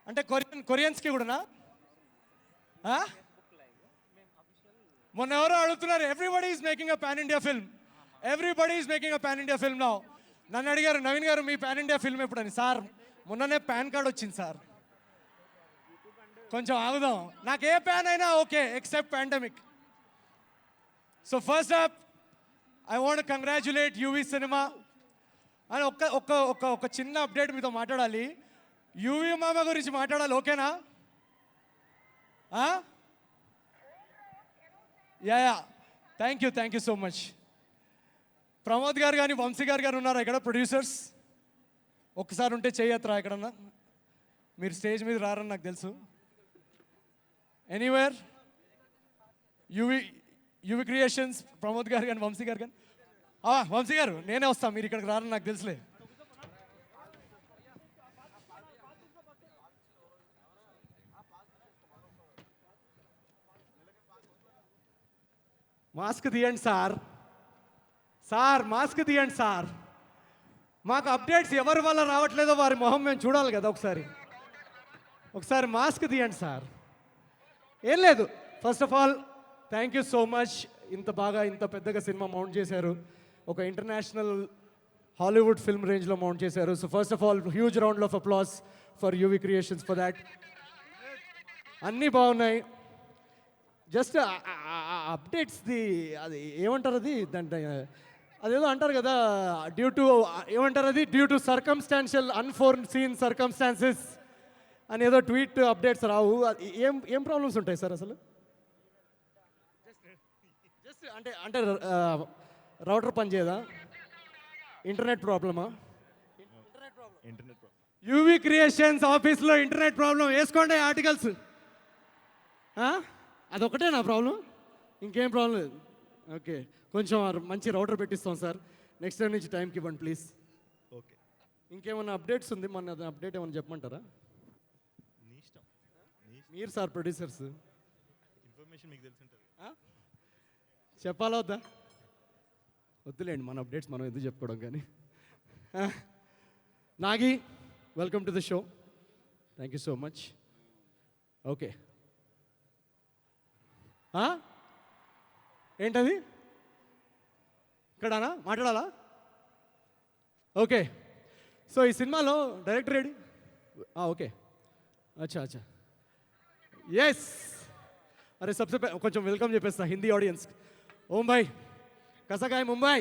అంటే కొరియన్స్కి కూడానా మొన్న ఎవరో అడుగుతున్నారు everybody is making a pan India film everybody is making a pan India film now నన్ను అడిగారు నవీన్ గారు మీ పాన్ ఇండియా ఫిల్మ్ ఎప్పుడని సార్ మొన్ననే పాన్ కార్డ్ వచ్చింది సార్ కొంచెం ఆగుదాం నాకు ఏ ప్యాన్ అయినా okay except pandemic so first up I want congratulate UV cinema అని ఒక చిన్న అప్డేట్ మీతో మాట్లాడాలి యూవీ మామ గురించి మాట్లాడాలి ఓకేనా yeah thank you so much Pramod గారు కానీ వంశీ గారు ఉన్నారా ఇక్కడ ప్రొడ్యూసర్స్ ఒక్కసారి ఉంటే చెయ్యత్రా ఎక్కడన్నా మీరు స్టేజ్ మీద రారని నాకు తెలుసు ఎనీవేర్ యూవి క్రియేషన్స్ ప్రమోద్ గారు కానీ వంశీ గారు కానీ వంశీ గారు నేనే వస్తాను మీరు ఇక్కడికి రారని నాకు తెలుసులే మాస్క్ తీయండి సార్. సార్ మాస్క్ తీయండి సార్. మాకు అప్డేట్స్ ఎవరి వల్ల రావట్లేదో వారి మొహం మేము చూడాలి కదా ఒకసారి. ఒకసారి మాస్క్ తీయండి సార్. ఏం లేదు, first of all thank you so much. ఇంత బాగా ఇంత పెద్దగా సినిమా మౌంట్ చేశారు. ఒక ఇంటర్నేషనల్ హాలీవుడ్ ఫిల్మ్ రేంజ్లో మౌంట్ చేశారు. So first of all huge round of applause for UV creations for that. అన్నీ బాగున్నాయి. జస్ట్ అప్డేట్స్ది అది ఏమంటారు, అది దాంట్లో అదేదో అంటారు కదా, డ్యూ టు ఏమంటారు, అది due to circumstantial unforeseen circumstances అని ఏదో ట్వీట్ అప్డేట్స్ రావు. ఏం ఏం ప్రాబ్లమ్స్ ఉంటాయి సార్ అసలు? జస్ట్ అంటే అంటే రౌటర్ పనిచేయదా? ఇంటర్నెట్ ప్రాబ్లమా? యూవీ క్రియేషన్స్ ఆఫీస్లో ఇంటర్నెట్ ప్రాబ్లం. వేసుకోండి ఆర్టికల్స్. అదొకటే నా ప్రాబ్లం, ఇంకేం ప్రాబ్లం లేదు. ఓకే, కొంచెం మంచి రౌటర్ పెట్టిస్తాం సార్. నెక్స్ట్ టైం నుంచి టైంకి ఇవ్వండి ప్లీజ్. ఓకే, ఇంకేమన్నా అప్డేట్స్ ఉంది? మన అప్డేట్ ఏమైనా చెప్పమంటారా? నీ ఇష్టం. మీరు సార్ ప్రొడ్యూసర్స్, ఇన్ఫర్మేషన్ మీకు తెలిసి ఉంటుంది. చెప్పాలా వద్దా? వద్దులేండి, మన అప్డేట్స్ మనం ఎందుకు చెప్పుకోవడం. కానీ Nagi, welcome to the show. Thank you so much. Okay, ఏంటది ఇక్కడనా మాట్లాడాలా? ఓకే, సో ఈ సినిమాలో డైరెక్టర్ రెడీ? ఓకే, అచ్చా అచ్చా, ఎస్. అరే సబ్సే కొంచెం వెల్కమ్ చెప్పేస్తా హిందీ ఆడియన్స్. ఓం భాయ్, కసకాయ ముంబై,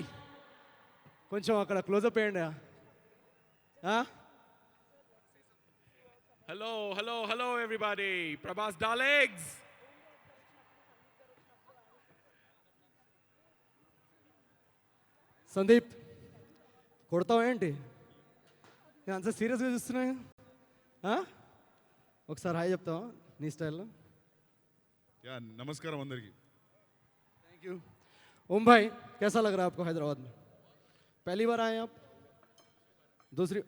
కొంచెం అక్కడ క్లోజప్ వేయండి. Hello, everybody. Prabhas Darlings. Sandeep, కొడతావా ఏంటి? నేను అంత సీరియస్గా చూస్తున్నా. ఒకసారి హాయ్ చెప్తావా నీ స్టైల్లో? యా, నమస్కారం అందరికీ. Thank you. ओम भाई, कैसा लग रहा है आपको हैदराबाद में? पहली बार आए आप? दूसरी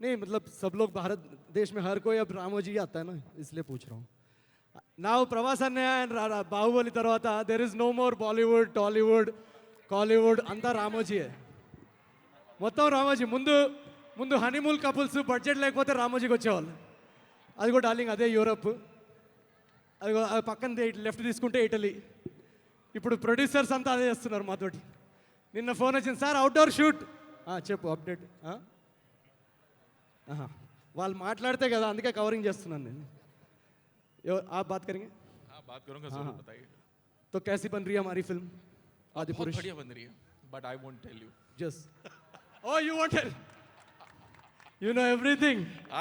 नहीं, मतलब सब लोग भारत देश में हर कोई अब रामोजी आता है ना, इसलिए पूछ रहा हूँ. Now प्रवास अन्य बाहुबली తర్వాత there is no more Bollywood, Tollywood, Collywood, అంతా రామోజీ. మొత్తం రామోజీ. ముందు హనీమూన్ కపుల్స్ బడ్జెట్ లేకపోతే రామోజీకి వచ్చేవాళ్ళు. అది కూడా డార్లింగ్ అదే యూరప్. అది పక్కన లెఫ్ట్ తీసుకుంటే ఇటలీ. ఇప్పుడు ప్రొడ్యూసర్స్ అంతా అదే చేస్తున్నారు మాతోటి. నిన్న ఫోన్ వచ్చింది, సార్ అవుట్డోర్ షూట్. చెప్పు అప్డేట్. వాళ్ళు మాట్లాడితే కదా, అందుకే కవరింగ్ చేస్తున్నాను నేను. आप बात करेंगे? हाँ, बात करूँगा, जरूर बताइए. तो कैसी बन रही है हमारी फिल्म आदि बहुत पुरुष? बढ़िया बन रही है, but I won't tell you. Just oh, you want to, you know everything,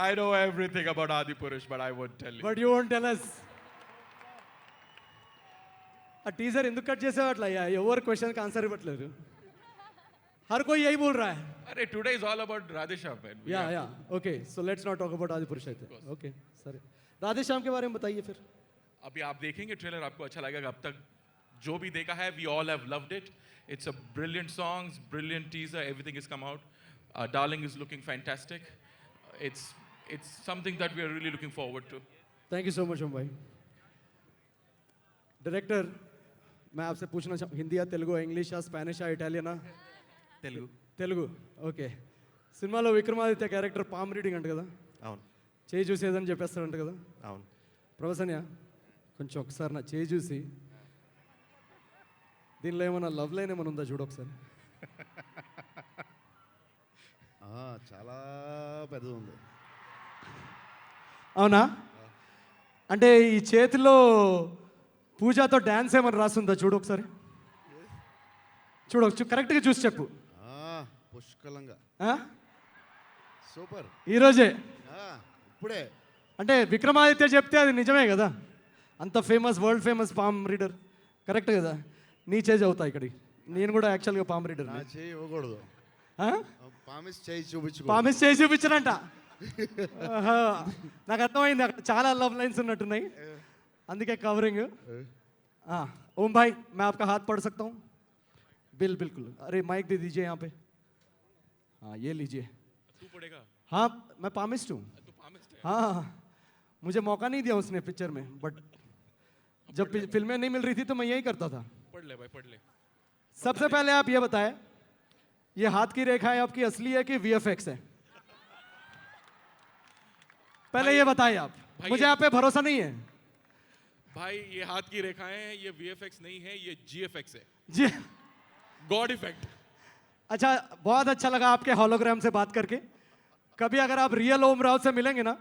I know everything about Adi Purush, but I won't tell you. but you won't tell us. ఆ టీజర్ ఎందుకు cut చేసావు అట్లా? ఎవరు క్వశ్చన్కి answer ఇవ్వట్లేదు. हर कोई यही बोल रहा है. अरे today is all about Radhesham, man. We have या okay, so let's not talk about आदि पुरुष. ओके सर, राधेश्याम के बारे में बताइए फिर. अभी आप देखेंगे ट्रेलर, आपको अच्छा लगेगा. अब तक जो भी देखा है, we all have loved it. It's a brilliant songs, brilliant teaser, everything has come out. Darling is looking fantastic. It's something that we are really looking forward to. Thank you so much Om भाई. Director, मैं आपसे पूछना चाहूँ, हिंदी या Telugu, English या Spanish या Italian? Telugu. Telugu. Okay, సినిమాలో Vikramaditya character palm reading అంట కదా, అవును చేయి చూసేదని చెప్పేస్తారంట కదా. అవును ప్రవసన్య, కొంచెం ఒకసారి నా చేయి చూసి దీనిలో ఏమైనా లవ్ లైన్ ఏమైనా ఉందా చూడు ఒకసారి. చాలా పెద్దది ఉంది. అవునా? అంటే ఈ చేతిలో పూజతో డ్యాన్స్ ఏమైనా రాస్తుందా చూడు ఒకసారి. చూడు, కరెక్ట్గా చూసి చెప్పు. పుష్కలంగా ఆ? సూపర్. ఈరోజే ఇప్పుడే అంటే విక్రమాదిత్య చెప్తే అది నిజమే కదా, అంత famous, world famous palm reader. Correct కదా? నీ చేజ్ అవుతా ఇక్కడికి. నేను కూడా యాక్చువల్గా పామ్ రీడర్. నా చేయి ఇవ్వకూడదు, పామిస్ చేయి చూపించు. పామిస్ చేసి చూపించారంట. నాకు అర్థమైంది, అక్కడ చాలా లవ్ లైన్స్ ఉన్నట్టున్నాయి, అందుకే కవరింగ్. ओम भाई, मैं आपका हाथ पढ़ सकता हूँ? बिल्कुल. अरे माइक दे दीजिए यहाँ पे. हाँ, ये लीजिए. तू पढ़ेगा? हाँ, मैं पामिस्ट हूँ. तू promised है. हाँ, मुझे मौका नहीं दिया उसने पिक्चर में, बट जब फिल्में नहीं मिल रही थी तो मैं यही करता था. पढ़ पढ़ ले भाई पढ़ ले सबसे पहले आप ये बताएं, ये हाथ की रेखाएं आपकी असली है कि वीएफएक्स है? पहले ये बताएं आप, भाई मुझे ये- आप पे भरोसा नहीं है। भाई ये हाथ की रेखाएं हैं ये VFX नहीं है ये GFX है जी गॉड इफेक्ट अच्छा, बहुत अच्छा लगा आपके हॉलोग्राम से बात करके। कभी अगर आप रियल ओम राव से मिलेंगे ना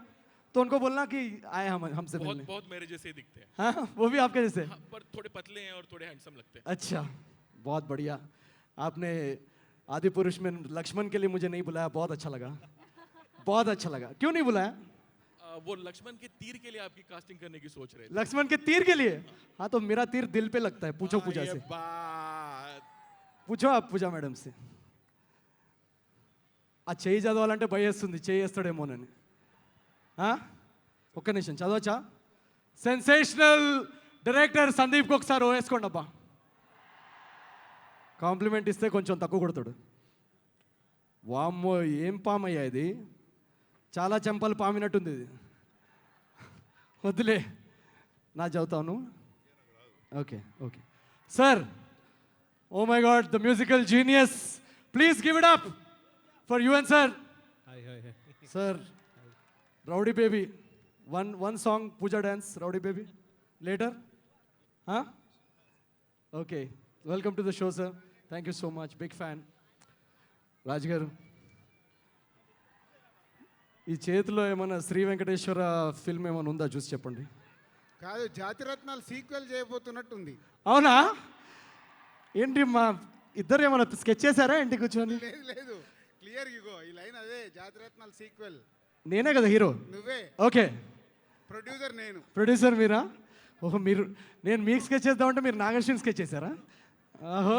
तो उनको बोलना कि आए हमसे बहुत मिलने। बहुत मेरे जैसे ही दिखते हैं हाँ, वो भी आपके जैसे। हाँ, पर थोड़े पतले हैं और थोड़े हैंडसम लगते हैं अच्छा, बहुत बढ़िया। आपने आदि पुरुष में लक्ष्मण के लिए मुझे नहीं बुलाया, बहुत अच्छा लगा, बहुत अच्छा लगा। क्यों नहीं बुलाया? वो लक्ष्मण के तीर के लिए आपकी कास्टिंग करने की सोच रहे थे लक्ष्मण के तीर के लिए? हाँ, तो मेरा तीर दिल पे लगता है, पूछो पूजा ये से, बात पूछो आप पूजा మేడం से। ఆ చేయి చదవాలంటే భయేస్తుంది, చేయి వేస్తాడేమోనని। ఒక్క నిమిషం చదవచ్చా? సెన్సేషనల్ డైరెక్టర్ సందీప్కి ఒకసారి వేసుకోండి అబ్బా, కాంప్లిమెంట్ ఇస్తే కొంచెం తక్కువ కొడతాడు। వామ్మో ఏం పామయ్యా ఇది, చాలా చెంపలు పామినట్టుంది ఇది, వద్దులే నా చదువుతాను। Okay okay sir, oh my god, the musical genius, please give it up for Yuvan sir. Sir, rowdy baby, one song Pooja dance, rowdy baby later. Okay, welcome to the show sir, thank you so much, big fan. Raju garu, ఈ చేతిలో ఏమైనా Shri Venkateswara film ఏమైనా ఉందా చూసి చెప్పండి। కాదు, జాతిరత్నాలు sequel చేయబోతున్నట్టుంది. అవునా? ఏంటి మా ఇద్దరు ఏమైనా స్కెచ్ చేశారా ఇంటికి కూర్చొని? లేదు లేదు, క్లియర్ ఇగో ఈ లైన్ అదే, జాతిరత్నాలు సీక్వెల్ నేనే కదా హీరో? నువ్వే, ఓకే, ప్రొడ్యూసర్ నేను. ప్రొడ్యూసర్ మీరా? ఓహో, మీరు, నేను మీకు స్కెచ్ చేద్దామంటే మీరు నాగర్షుని స్కెచ్ చేశారా? ఓహో,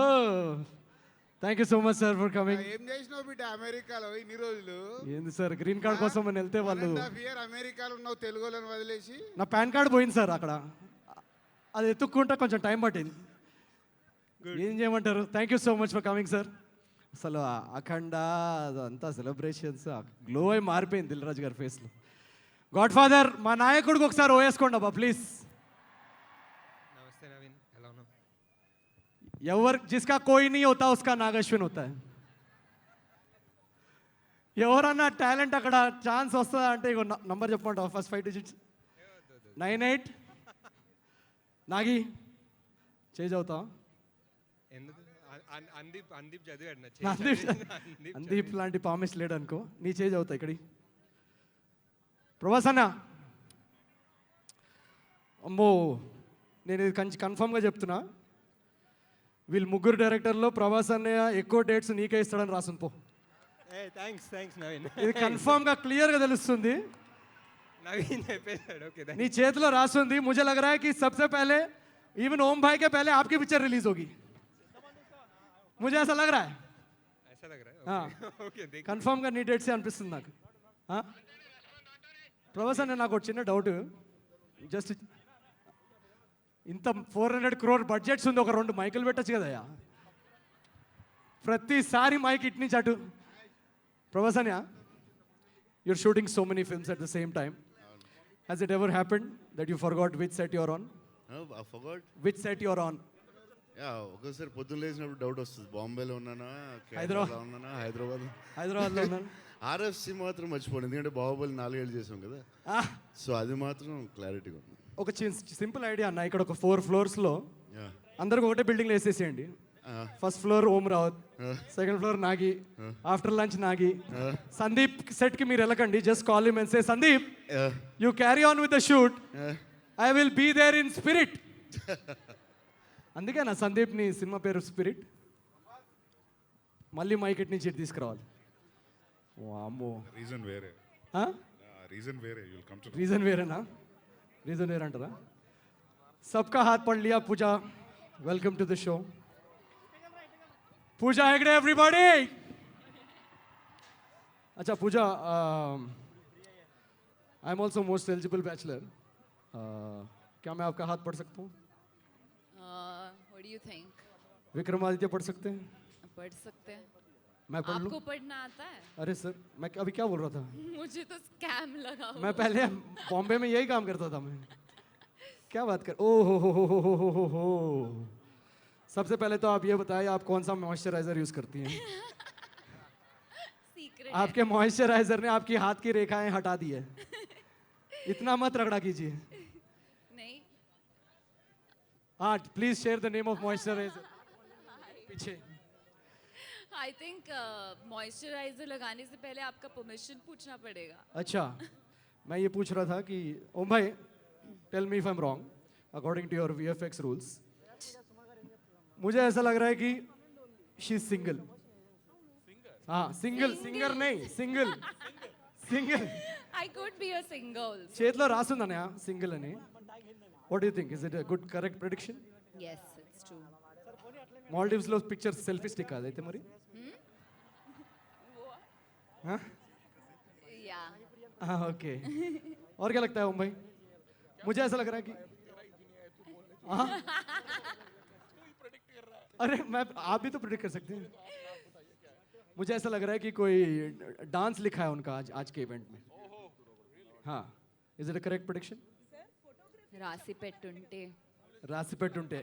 thank you so much sir for coming. ఏం చేసినావు బిడ్డ అమెరికాలో ఇన్ని రోజులు? ఏంది సార్, గ్రీన్ కార్డ్ కోసం అని వెళ్తే వాళ్ళు, 1.5 year అమెరికాలో ఉన్నావు, తెలుగు వాళ్ళని వదిలేసి. నా పాన్ కార్డ్ పోయింది సార్ అక్కడ, అది ఎత్తుక్కుంటే కొంచెం టైం పట్టింది। ఏం చేయమంటారు? Thank you so much for coming sir. అసలు అఖండ అదంతా సెలబ్రేషన్స్, గ్లో అయి మారిపోయింది దిల్ రాజు గారి ఫేస్లో। గాడ్ ఫాదర్, మా నాయకుడికి ఒకసారి ఓవేసుకోండి అబ్బా ప్లీజ్। नमस्ते नवीन, हेलो नो। ఎవరు, జిస్కా కోయి నీ హోతా ఉస్కా నాగశ్విన్ హోతా హై। ఎవరన్నా టాలెంట్ అక్కడ ఛాన్స్ వస్తుందా అంటే ఇగో నంబర్ చెప్పండి, ఫస్ట్ 5 digits 98 నాగి చేంజ్ అవుతా। ఎందుకు అందీప్ అందీప్ చదివాడు నా అందీప్ అందీప్ లాంటి పామిస్ లేడు అనుకో, నీ చేంజ్ అవుతా ఇక్కడి। ప్రభాస్ అన్న, అమ్మో, నేను ఇది కన్ఫామ్గా చెప్తున్నా, వీళ్ళు ముగ్గురు డైరెక్టర్లో ప్రభాస్ అన్నయ్య ఎక్కువ డేట్స్ నీకే ఇస్తాడని రాసుని పో। ఏ థ్యాంక్స్ థ్యాంక్స్ నవీన్, ఇది కన్ఫామ్గా క్లియర్గా తెలుస్తుంది, నవీన్ చెప్పేశాడు। ఓకే నీ చేతిలో రాసుంది। मुझे लग रहा है कि सबसे पहले इवन ओम भाई के पहले आपकी पिक्चर रिलीज होगी, मुझे ऐसा लग रहा है। ऐसा लग रहा है। हाँ, ఓకే देख కన్ఫామ్గా నీ డేట్సే అనిపిస్తుంది నాకు। ప్రభాస్ అన్న, నాకు ఒక చిన్న డౌట్, జస్ట్ ఇంత 400 crore బడ్జెట్స్ ఉంది, ఒక 2 మైకులు పెట్టచ్చు కదయ్యా, ప్రతిసారి మైక్ ఇటు నుంచి అటు। ప్రభాస్ అన్న, you're shooting so many films at the same time. Has it ever happened that you forgot which set you're on? I forgot. Which set you're on? ఒకసారి పొద్దున్న లేచినప్పుడు డౌట్ వస్తుంది, బాంబేలో ఉన్నానా, హైదరాబాద్ కేరళలో ఉన్నానా, హైదరాబాద్లో ఉన్నాను। RFC మాత్రం మర్చిపోండి, ఎందుకంటే బాహుబలి 4 ఏళ్ళు చేసాం కదా, సో అది మాత్రం క్లారిటీగా ఉంది. ఒక సింపుల్ ఐడియా అన్న, ఇక్కడ ఒక 4 floors-లో అందరికి ఒకటే బిల్డింగ్లో వేసేసేయండి। First floor Om Raut, second floor Nagi, after lunch Nagi, Sandeep set కి మీరు వెళ్ళకండి, just call him and say Sandeep you carry on with the shoot, I will be there in Spirit. అందుకే నా సందీప్ ని సినిమా పేరు స్పిరిట్। మళ్ళీ మైక్ ఇట్ నుంచి ఇటు తీసుకురావాలి। వామ్మో, రీజన్ వేరే, రీజన్ వేరే, you will come to reason వేరేనా? రీజన్ వేరే అంటారా? సబ్కా హాత్ పడ్ లియా Pooja, welcome to the show. Pooja Hegde everybody. अच्छा Pooja, I am also most eligible bachelor, क्या मैं आपका हाथ पढ़ सकता हूँ? What do you think? Vikramaditya पढ़ सकते हैं? पढ़ सकते हैं। मैं पढ़ लूँ? आपको पढ़ना आता है? अरे सर, मैं अभी क्या बोल रहा था, मुझे तो स्कैम लगा हुआ। मैं पहले बॉम्बे में यही काम करता था मैं। क्या बात कर, ओ हो हो। सबसे पहले तो आप ये बताइए आप कौन सा मॉइस्चराइजर यूज करती हैं? सीक्रेट आपके मॉइस्चराइजर ने आपकी हाथ की रेखाएं हटा दी है। इतना मत रगड़ा कीजिए। नहीं हाँ, please share the name of moisturiser. पीछे आई थिंक मॉइस्चराइजर लगाने से पहले आपका परमिशन पूछना पड़ेगा. अच्छा, मैं ये पूछ रहा था कि ओम भाई, tell me if I am wrong, according to your VFX rules, मुझे ऐसा लग रहा है कि शी इज सिंगल. हाँ, सिंगल, सिंगर नहीं, single, single. I could be a single. చేతిలో రాస్తుందన్నయ్య సింగిల్ అని. What do you think, is it good correct prediction? Yes, it's true. Maldives లో పిక్చర్ సెల్ఫీ స్టిక్ కాదు అయితే మరి? हाँ? Yeah. हाँ, ओके. और क्या लगता है ओम भाई? मुझे ऐसा लग रहा है कि हाँ? अरे मैं, आप भी तो प्रेडिक्ट कर सकते हैं. मुझे ऐसा लग रहा है कि कोई डांस लिखा है उनका आज के इवेंट में. हाँ, is it a correct prediction? రాసి పెట్టుంటే రాసి పెట్టుంటే.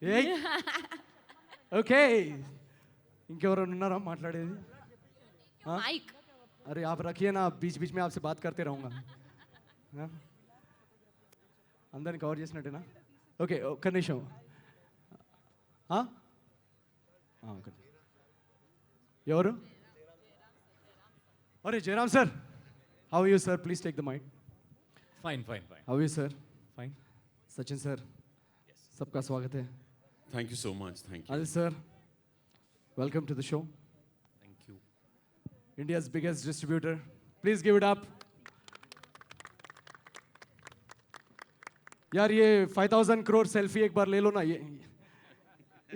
ఏయ్, ఓకే. ఇంకెవరైనా ఉన్నారా మాట్లాడేది? हाँ? మైక్ अरे आप रखिए ना, बीच बीच में आपसे बात करते रहूँगा. हाँ? అందరిని కవర్ చేసినట్టేనా? ఓకే, ఒక్క నిమిషం. ఎవరు? अरे Jairam sir, how are you sir? Please take the mic. Fine, fine, fine. How are you sir? Fine. Sachin sir, सबका स्वागत है. Thank you so much. Thank you. Adil sir, welcome to the show. Thank you. India's biggest distributor. Please give it up. यार ये 5000 crore selfie एक बार ले लो ना, ये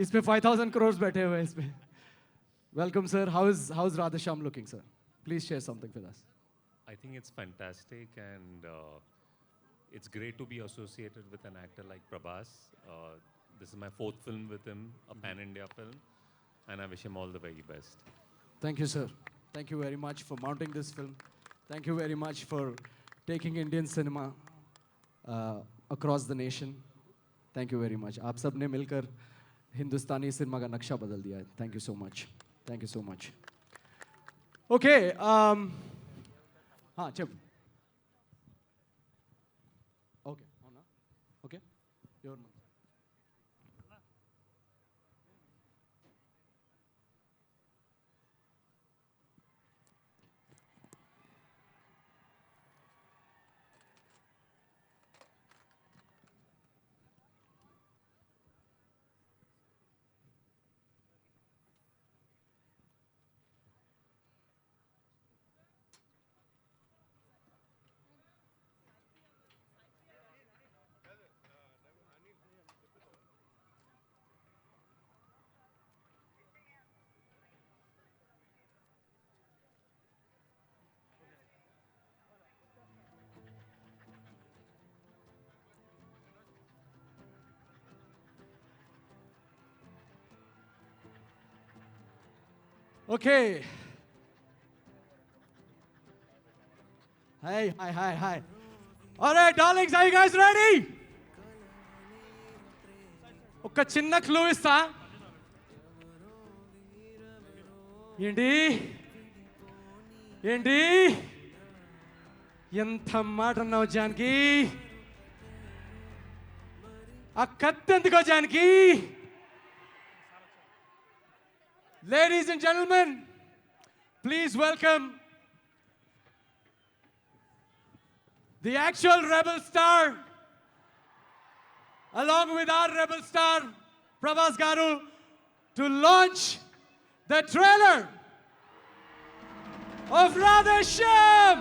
इसमें 5000 करोड़ बैठे हुए हैं इसमें. Welcome sir. How's Radhesham looking sir? Please share something with us. I think it's fantastic and it's great to be associated with an actor like Prabhas. This is my 4th film with him, a pan-India film, and I wish him all the very best. Thank you sir. Thank you very much for mounting this film. Thank you very much for taking Indian cinema across the nation. Thank you very much. आप सब ने मिलकर हिंदुस्तानी cinema का नक्शा बदल दिया है. Thank you so much. Thank you so much. Okay. हाँ, चल. Okay. అవునా? Okay. Your man. Okay. Hi. All right, darlings, are you guys ready? ఒక చిన్న క్లూ ఇస్తా. ఏంటి ఎంత మాట అన్నావు జానకి? ఆ కత్తి ఎందుకో Janaki? Ladies and gentlemen, please welcome the actual rebel star, along with our rebel star, Prabhas Garu, to launch the trailer of Radhesham.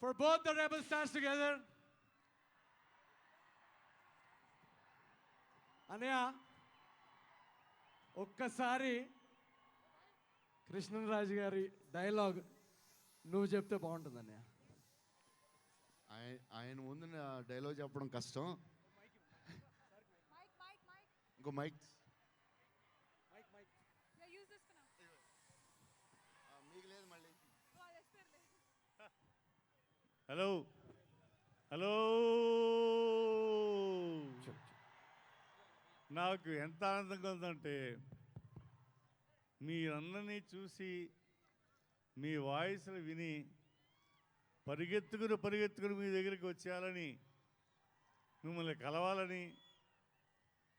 For both the rebel stars together, అనయ్య ఒక్కసారి కృష్ణరాజు గారి డైలాగ్ నువ్వు చెప్తే బాగుంటుంది అన్నయ్య. ఆయన ముందు డైలాగ్ చెప్పడం కష్టం. ఇంకో mic Yeah, use this for now. మీకు లేదు మళ్ళీ. Oh, that's fair. Hello hello నాకు ఎంత ఆనందంగా ఉందంటే మీరందరినీ చూసి మీ వాయిస్లు విని పరిగెత్తుకుని మీ దగ్గరికి వచ్చేయాలని, మిమ్మల్ని కలవాలని,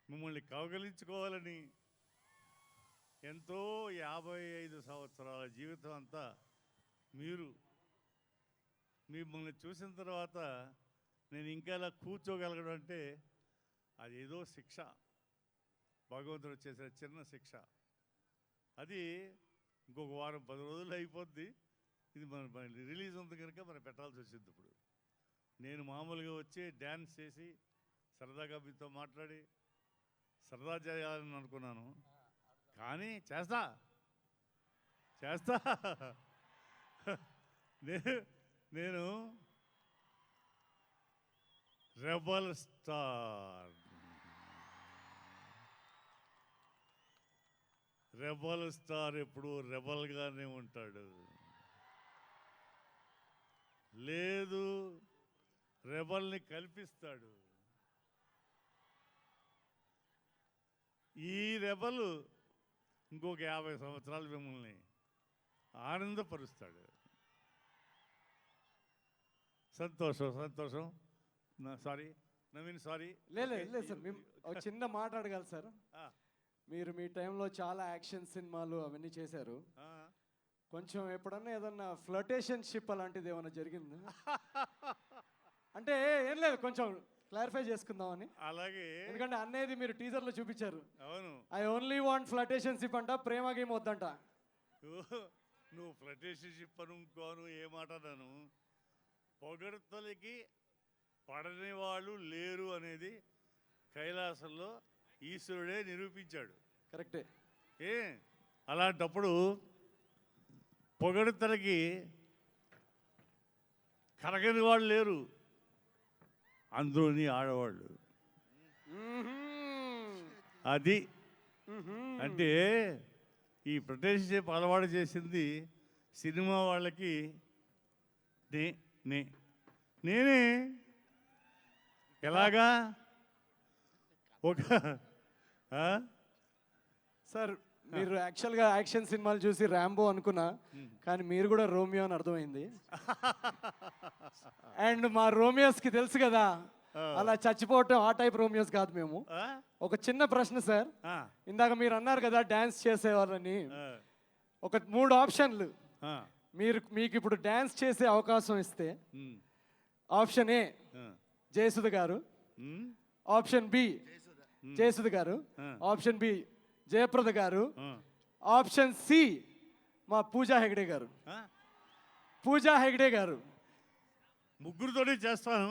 మిమ్మల్ని కౌగలించుకోవాలని ఎంతో 55 సంవత్సరాల జీవితం అంతా మిమ్మల్ని చూసిన తర్వాత నేను ఇంకా ఇలా కూర్చోగలగడం అంటే అదేదో శిక్ష, భగవంతుడు చేసిన చిన్న శిక్ష. అది ఇంకొక వారం 10 రోజులు అయిపోద్ది. ఇది మన రిలీజ్ ఉంది కనుక మనం పెట్టాల్సి వచ్చింది. ఇప్పుడు నేను మామూలుగా వచ్చి డ్యాన్స్ చేసి సరదాగా మీతో మాట్లాడి సరదా చేయాలని అనుకున్నాను, కానీ చేస్తా నేను రెబల్ స్టార్. రెబల్ స్టార్ ఎప్పుడు రెబల్గానే ఉంటాడు. లేదు, రెబల్ని కల్పిస్తాడు. ఈ రెబల్ ఇంకొక 50 సంవత్సరాలు మిమ్మల్ని ఆనందపరుస్తాడు. సంతోషం. Sorry Naveen, sorry. లేదు సార్, మేము ఒక చిన్న మాట అడగాలి సార్. మీరు మీ టైంలో చాలా యాక్షన్ సినిమాలు అవన్నీ చేశారు. కొంచెం ఎప్పుడన్నా ఏదన్నా ఫ్లర్టేషన్ షిప్ అలాంటిది ఏమైనా జరిగిందా? అంటే ఏం లేదు, కొంచెం క్లారిఫై చేసుకుందామని. అలాగే, ఎందుకంటే అన్నది మీరు టీజర్లో చూపించారు. అవును, ఐ ఓన్లీ వాంట్ ఫ్లర్టేషన్ షిప్ అంట, ప్రేమ గేమ్ వద్దంట. నువ్వు ఫ్లర్టేషన్ షిప్ అనుకోను, ఏ మాట అన్నాను. పొగడ్తలకి పడని వాళ్ళు లేరు అనేది కైలాసంలో ఈశ్వరుడే నిరూపించాడు. కరెక్టే. అలాంటప్పుడు పొగడ్తలకి కరగని వాళ్ళు లేరు, అందులోని ఆడవాళ్ళు. అది అంటే ఈ ప్రొటెక్షన్ అలవాటు చేసింది సినిమా వాళ్ళకి నేనే. ఎలాగా? ఒక సార్, మీరు యాక్చువల్గా యాక్షన్ సినిమాలు చూసి ర్యాంబో అనుకున్నా, కానీ మీరు కూడా రోమియో అని అర్థమైంది. అండ్ మా రోమియోస్కి తెలుసు కదా, అలా చచ్చిపోవటం ఆ టైప్ రోమియోస్ కాదు మేము. ఒక చిన్న ప్రశ్న సార్, ఇందాక మీరు అన్నారు కదా డ్యాన్స్ చేసేవాళ్ళని. ఒక 3 ఆప్షన్లు మీకు ఇప్పుడు డ్యాన్స్ చేసే అవకాశం ఇస్తే, ఆప్షన్ ఏ జయసుధ గారు, ఆప్షన్ బి జయసుధ గారు, ఆప్షన్ బి జయప్రద గారు, ఆప్షన్ సి మా పూజా హెగ్డే గారు. పూజా హెగ్డే గారు. ముగ్గురితోనే చేస్తాను.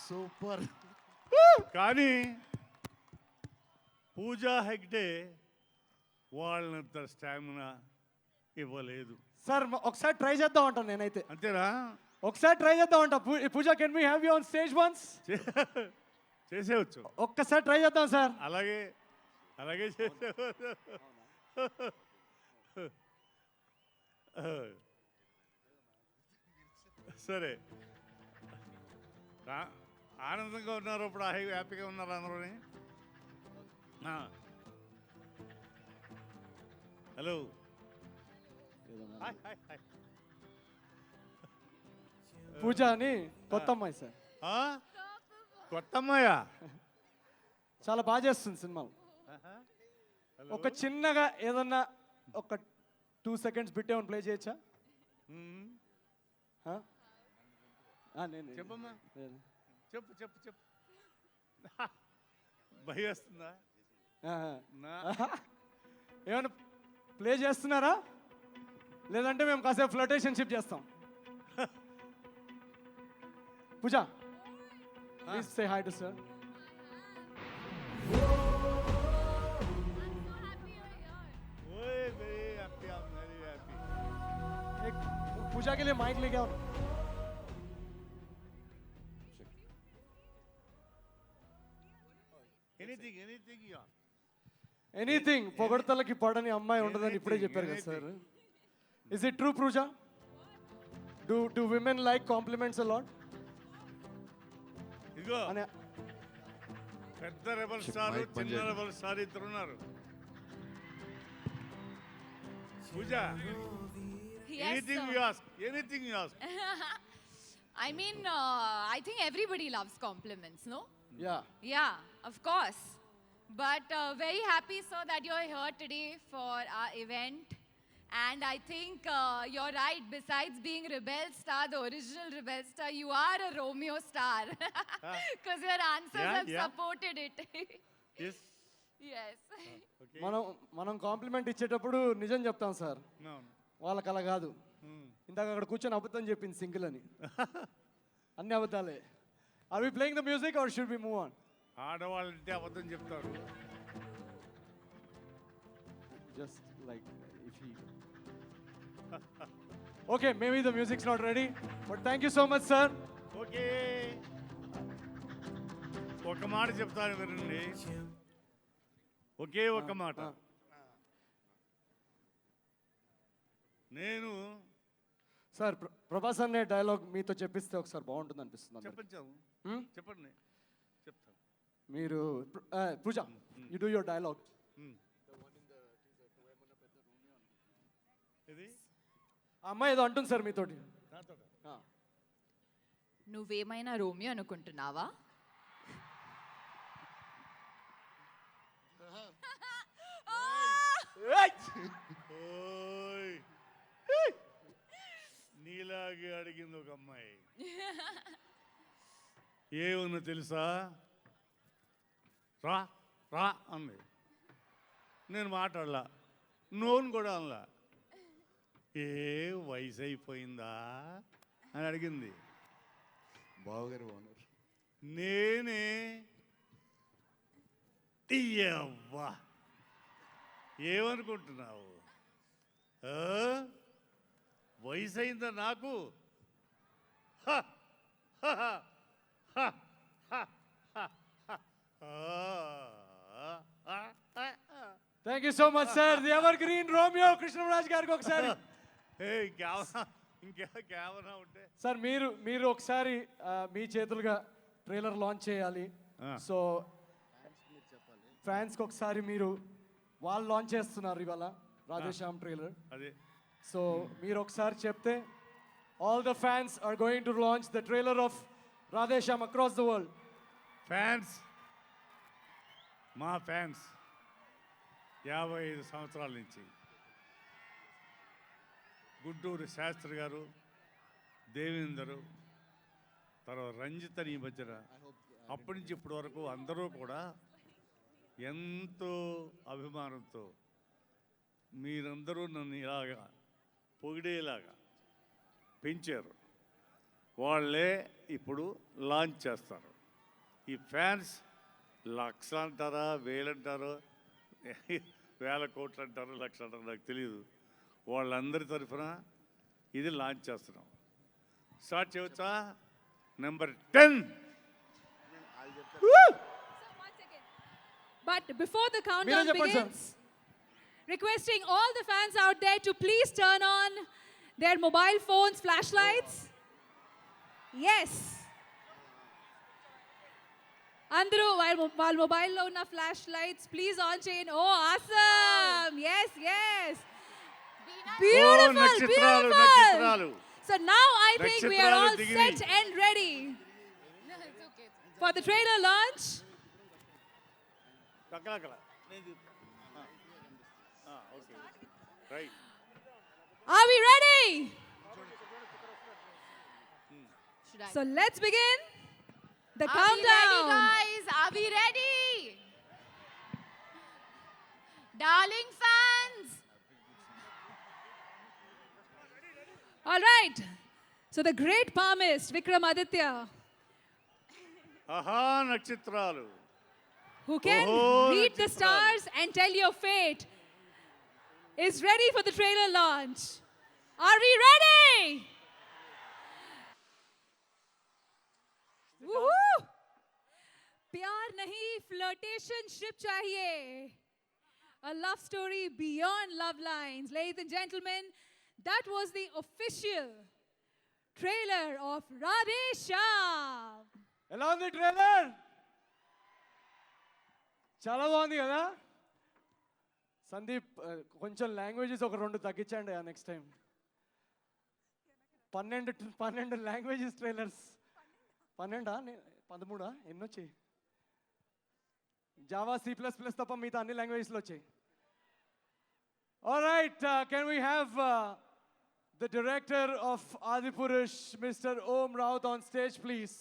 సూపర్. కానీ పూజా హెగ్డే వాళ్ళంత స్టామినా ఇవ్వలేదు. సార్ ఒకసారి ట్రై చేద్దాం అంటాను నేనైతే. అంతేనా? ఒకసారి ట్రై చేద్దాం అంట. Pooja, can we have you on stage once? చేసేవచ్చు. ఒక్కసారి ట్రై చేద్దాం సార్. అలాగే చేసేవచ్చు. సరే, ఆనందంగా ఉన్నారు ఇప్పుడు, హ్యాపీగా ఉన్నారు అందరూని. Hello, hi. పూజ అని కొత్త అమ్మాయి సార్. కొత్త అమ్మాయా? చాలా బాగా చేస్తుంది సినిమా. ఒక చిన్నగా ఏదన్నా ఒక 2 seconds బిట్ ఏమైనా ప్లే చేయొచ్చా? చెప్పమ్మా, చెప్పు. భయం వస్తుందా? ఏమైనా ప్లే చేస్తున్నారా? లేదంటే మేము కాసేపు ఫ్లర్టేషన్ షిప్ చేస్తాం. Pooja, please say hi to sir. Pooja के लिए माइक लेके आओ. ఎనీథింగ్ యా ఎనీథింగ్ పొగడతలకి పడని అమ్మాయి ఉండదని ఇప్పుడే చెప్పారు కదా sir. Is it true Pooja? Do women like compliments a lot? ఇదిగో పెద్ద రెబల్ స్టార్ చిన్న రెబల్ స్టార్ ఇద్దరు ఉన్నారు. Pooja anything you ask I mean, I think everybody loves compliments, no? Yeah Yeah, of course. But very happy, sir, that you're here today for our event. And I think you're right. Besides being Rebel Star, the original Rebel Star, you are a Romeo Star. Because your answers have supported it. yes Yes. okay మనం complement ఇచ్చేటప్పుడు నిజం చెప్తాం sir, no వాళ్ళకి అలా కాదు. ఇందాక అక్కడ కూర్చొని అబద్ధం చెప్పింది సింగిల్ అని. అన్ని అబద్ధాలే. Are we playing the music or should we move on? ఆడవాళ్ళంటే అబద్ధం చెప్తారు. Just like if he okay, maybe the music's not ready, but thank you so much sir. Okay ఒక మాట చెప్తాను వినండి, ఒకే ఒక మాట. నేను సార్ ప్రభాస్ అనే డైలాగ్ మీతో చెప్పిస్తే ఒకసారి బాగుంటుంది అనిపిస్తుంది. చెప్పండి చెప్తాను. మీరు పూజ యు డూ యువర్ డైలాగ్. ఇది ఆ అమ్మాయి ఏదో అంటుంది సార్ మీతోటి. నువ్వేమైనా రోమియో అనుకుంటున్నావా? ఓయ్ నీలాగే అడిగింది ఒక అమ్మాయి. ఏమన్నా తెలుసా? రా రా అంది. నేను మాట్లాడలా, నోన్ కూడా అనలా. ఏ వయసు అయిపోయిందా అని అడిగింది. బావగారు ఓనర్. నేనే అవ్వా ఏమనుకుంటున్నావు? వయసు అయిందా నాకు? Thank you so much sir. The ever green Romeo Krishnaraj గారికి ఒకసారి. ఇంకేమన్నా ఉంటే సార్ మీరు ఒకసారి మీ చేతులుగా ట్రైలర్ లాంచ్ చేయాలి. సో ఫ్యాన్స్కి ఒకసారి మీరు వాళ్ళు లాంచ్ చేస్తున్నారు ఇవాళ రాధేశ్యామ్ ట్రైలర్. అదే సో మీరు ఒకసారి చెప్తే all the fans are going to launch the trailer of Radheshyam across the world. Fans, మా ఫ్యాన్స్ 55 సంవత్సరాల నుంచి గుంటూరు శాస్త్రి గారు, దేవేందరు, తర్వాత రంజిత్ అని ఈ మధ్యన, అప్పటి నుంచి ఇప్పటి వరకు అందరూ కూడా ఎంతో అభిమానంతో మీరందరూ నన్ను ఇలాగా పొగిడేలాగా పెంచారు. వాళ్ళే ఇప్పుడు లాంచ్ చేస్తారు. ఈ ఫ్యాన్స్ లక్షలు అంటారా, వేలు అంటారో, వేల కోట్లు అంటారో, లక్షలు అంటారో నాకు తెలియదు. వాళ్ళందరి తరఫున ఇది లాంచ్ చేస్తున్నాం. స్టార్ట్ చేయవచ్చా? Number 10. But before the countdown begins, requesting all the fans out there to please turn on their mobile phones flashlights. Yes. Andru while mobile lo unna flashlights please on chain. Oh awesome. Yes. Beautiful. నక్షత్రాలు. So now I think we are all set and ready for the trailer launch. okay. Right. Are we ready? So let's begin the countdown. Are we ready, guys? Are we ready? Darling fans. All right. So the great palmist Vikramaditya, ఆహా నక్షత్రాలు, who can read the stars and tell your fate, is ready for the trailer launch. Are we ready? Woohoo! प्यार नहीं, flirtationship चाहिए. A love story beyond love lines. Ladies and gentlemen, that was the official trailer of Radhe Shyam. ఎలా ఉంది trailer? చాలా బాగుంది కదా? సందీప్ కొంచెం languages ఒక 2 తగ్గించండి నెక్స్ట్ టైం. 12 languages trailers. 12 13 ఎన్ని వచ్చాయి? జావా C++ తప్ప మిగతా అన్ని లాంగ్వేజెస్లో వచ్చాయి. Alright, can we have the director of Adipurush, Mr. Om Raut, on stage, please.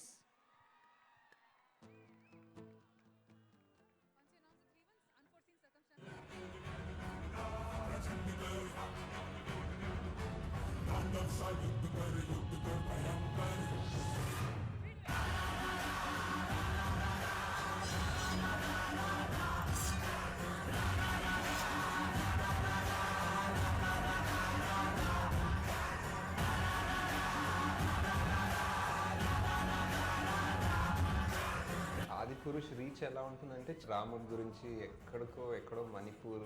Adipurush reach ఎలా ఉంటుందంటే రాముడి గురించి ఎక్కడో మణిపూర్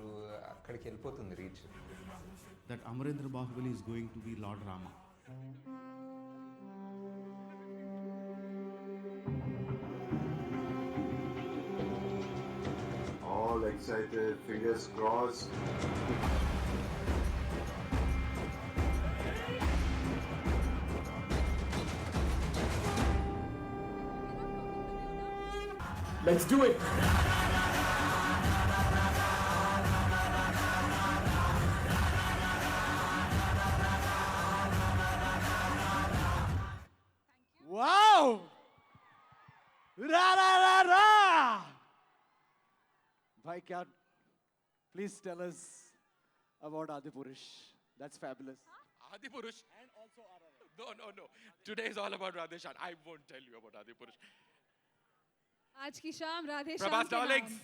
అక్కడికి వెళ్ళిపోతుంది reach. That Amarendra Bahubali is going to be Lord Rama. All excited, fingers crossed. Let's do it. Wow! Ra ra ra ra! Bhai kya? Please tell us about Adipurush. That's fabulous. Adipurush. And also No. Today is all about Radhe Shyam. I won't tell you about Adipurush. आज की शाम Radhe Shyam Prabhas के नाम. darlings.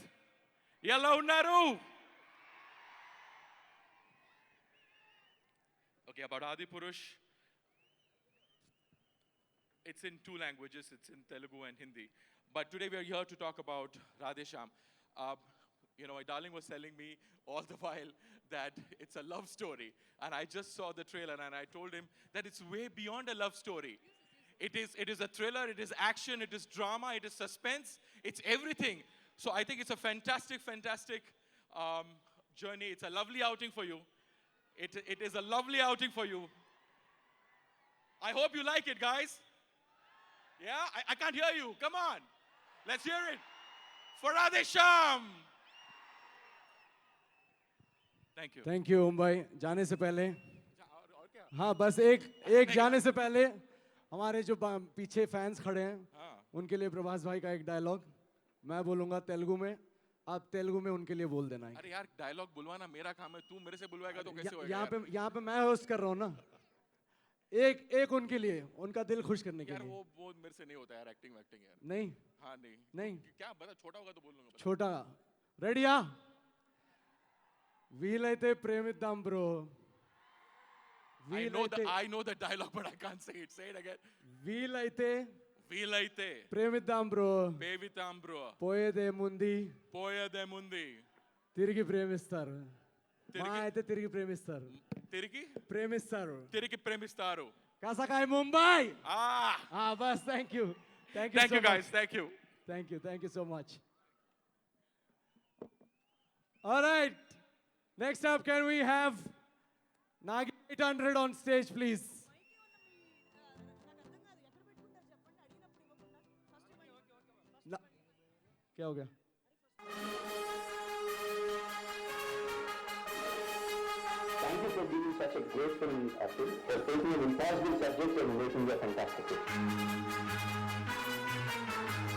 Yellow Naru. Okay, about Adipurush. It's in 2 languages. It's in Telugu and Hindi. But today we are here to talk about Radhe Shyam. My darling was telling me all the while that it's a love story. And I just saw the trailer and I told him that it's way beyond a love story. It is a thriller, it is action, it is drama, it is suspense, it's everything. So I think it's a fantastic journey. It's a lovely outing for you. It is a lovely outing for you. I hope you like it, guys. Yeah? I can't hear you. Come on. Let's hear it. For Radhe Shyam. Thank you. Thank you, Mumbai. जाने से पहले हाँ बस एक जाने से पहले हमारे जो पीछे फैंस खड़े हैं उनके लिए प्रभास भाई का एक डायलॉग मैं बोलूंगा तेलुगु में, आप तेलुगु में उनके लिए बोल देना है. अरे यार डायलॉग बुलवाना मेरा काम है, तू मेरे से बुलवाएगा तो कैसे होएगा? यहाँ पे मैं होस्ट कर रहा हूँ ना. एक उनके लिए, उनका दिल खुश करने के लिए. यार वो मेरे से नहीं होता यार, एक्टिंग यार. नहीं. हाँ नहीं. क्या बता, छोटा होगा तो बोल लूंगा. छोटा. రెడీయా? వీలైతే ప్రేమిద్దాం bro. I know the dialogue, but I can't say it. Say it again. వీలైతే ప్రేమిద్దాం బ్రో. ప్రేమిద్దాం బ్రో. పోయేదేముంది తిరిగి ప్రేమిస్తారు. మా అయితే తిరిగి ప్రేమిస్తారు. ప్రేమిస్తారు. కాసకాయ ముంబై. బస్ thank you guys. Thank you so much. All right, next up can we have Nagi 800 on stage please. क्या हो गया? Thank you for giving such a great film, Atul, for taking an impossible subject and making it fantastic.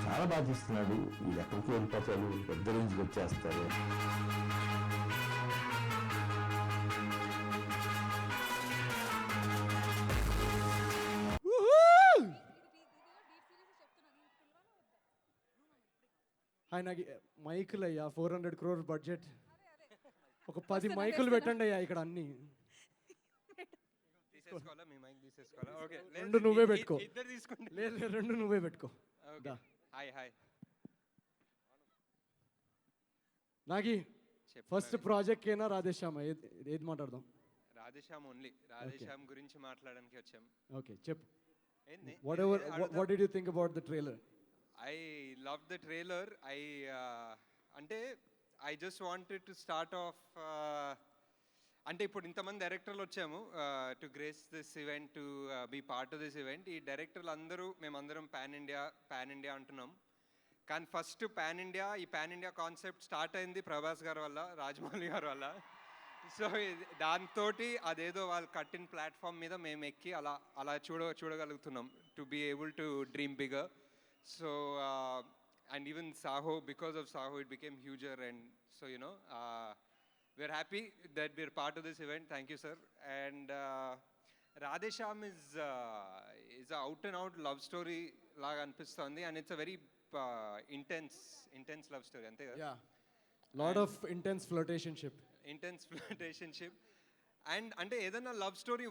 చాలా బాగా చేస్తున్నాడు. ఇది ఎక్కడికి వెళ్ళిపోతాడు, పెద్ద రేంజ్కి వచ్చేస్తారు. ఆయనకి మైకులు అయ్యా 400 crore బడ్జెట్. ఒక 10 మైకులు పెట్టండి అయ్యా ఇక్కడ అన్ని. రెండు నువ్వే పెట్టుకో. లేదు రెండు నువ్వే పెట్టుకో. హాయ్ నాగి చెప్పు ఫస్ట్ నవీన్. ప్రాజెక్ట్ ఏనా రాధేశ్యామ ఏది మాట్లాడదాం? రాధేశ్యామ్ ఓన్లీ రాధేశ్యామ్ గురించి మాట్లాడడానికి వచ్చాం. ఓకే చెప్పు. ఏంది? What did you think about the trailer? I love the trailer. అంటే I just wanted to start off అంటే ఇప్పుడు ఇంతమంది డైరెక్టర్లు వచ్చాము to grace this event, to be part of this event. ఈ డైరెక్టర్లు అందరూ మేమందరం పాన్ ఇండియా అంటున్నాం. కానీ ఫస్ట్ ఈ పాన్ ఇండియా కాన్సెప్ట్ స్టార్ట్ అయింది ప్రభాస్ గారి వల్ల, రాజమౌళి గారి వల్ల. సో దాంతో అదేదో వాళ్ళు కట్టిన ప్లాట్ఫామ్ మీద మేము ఎక్కి అలా చూడగలుగుతున్నాం, to be able to dream bigger. So and even Saho, because of Saho it became huger, and so we're happy that we're part of this event. Thank you, sir. And Radhesham is a out and out love story laga anpistundi, and it's a very intense love story ante. Yeah, lot of intense flirtationship. And అంటే ఏదైనా love story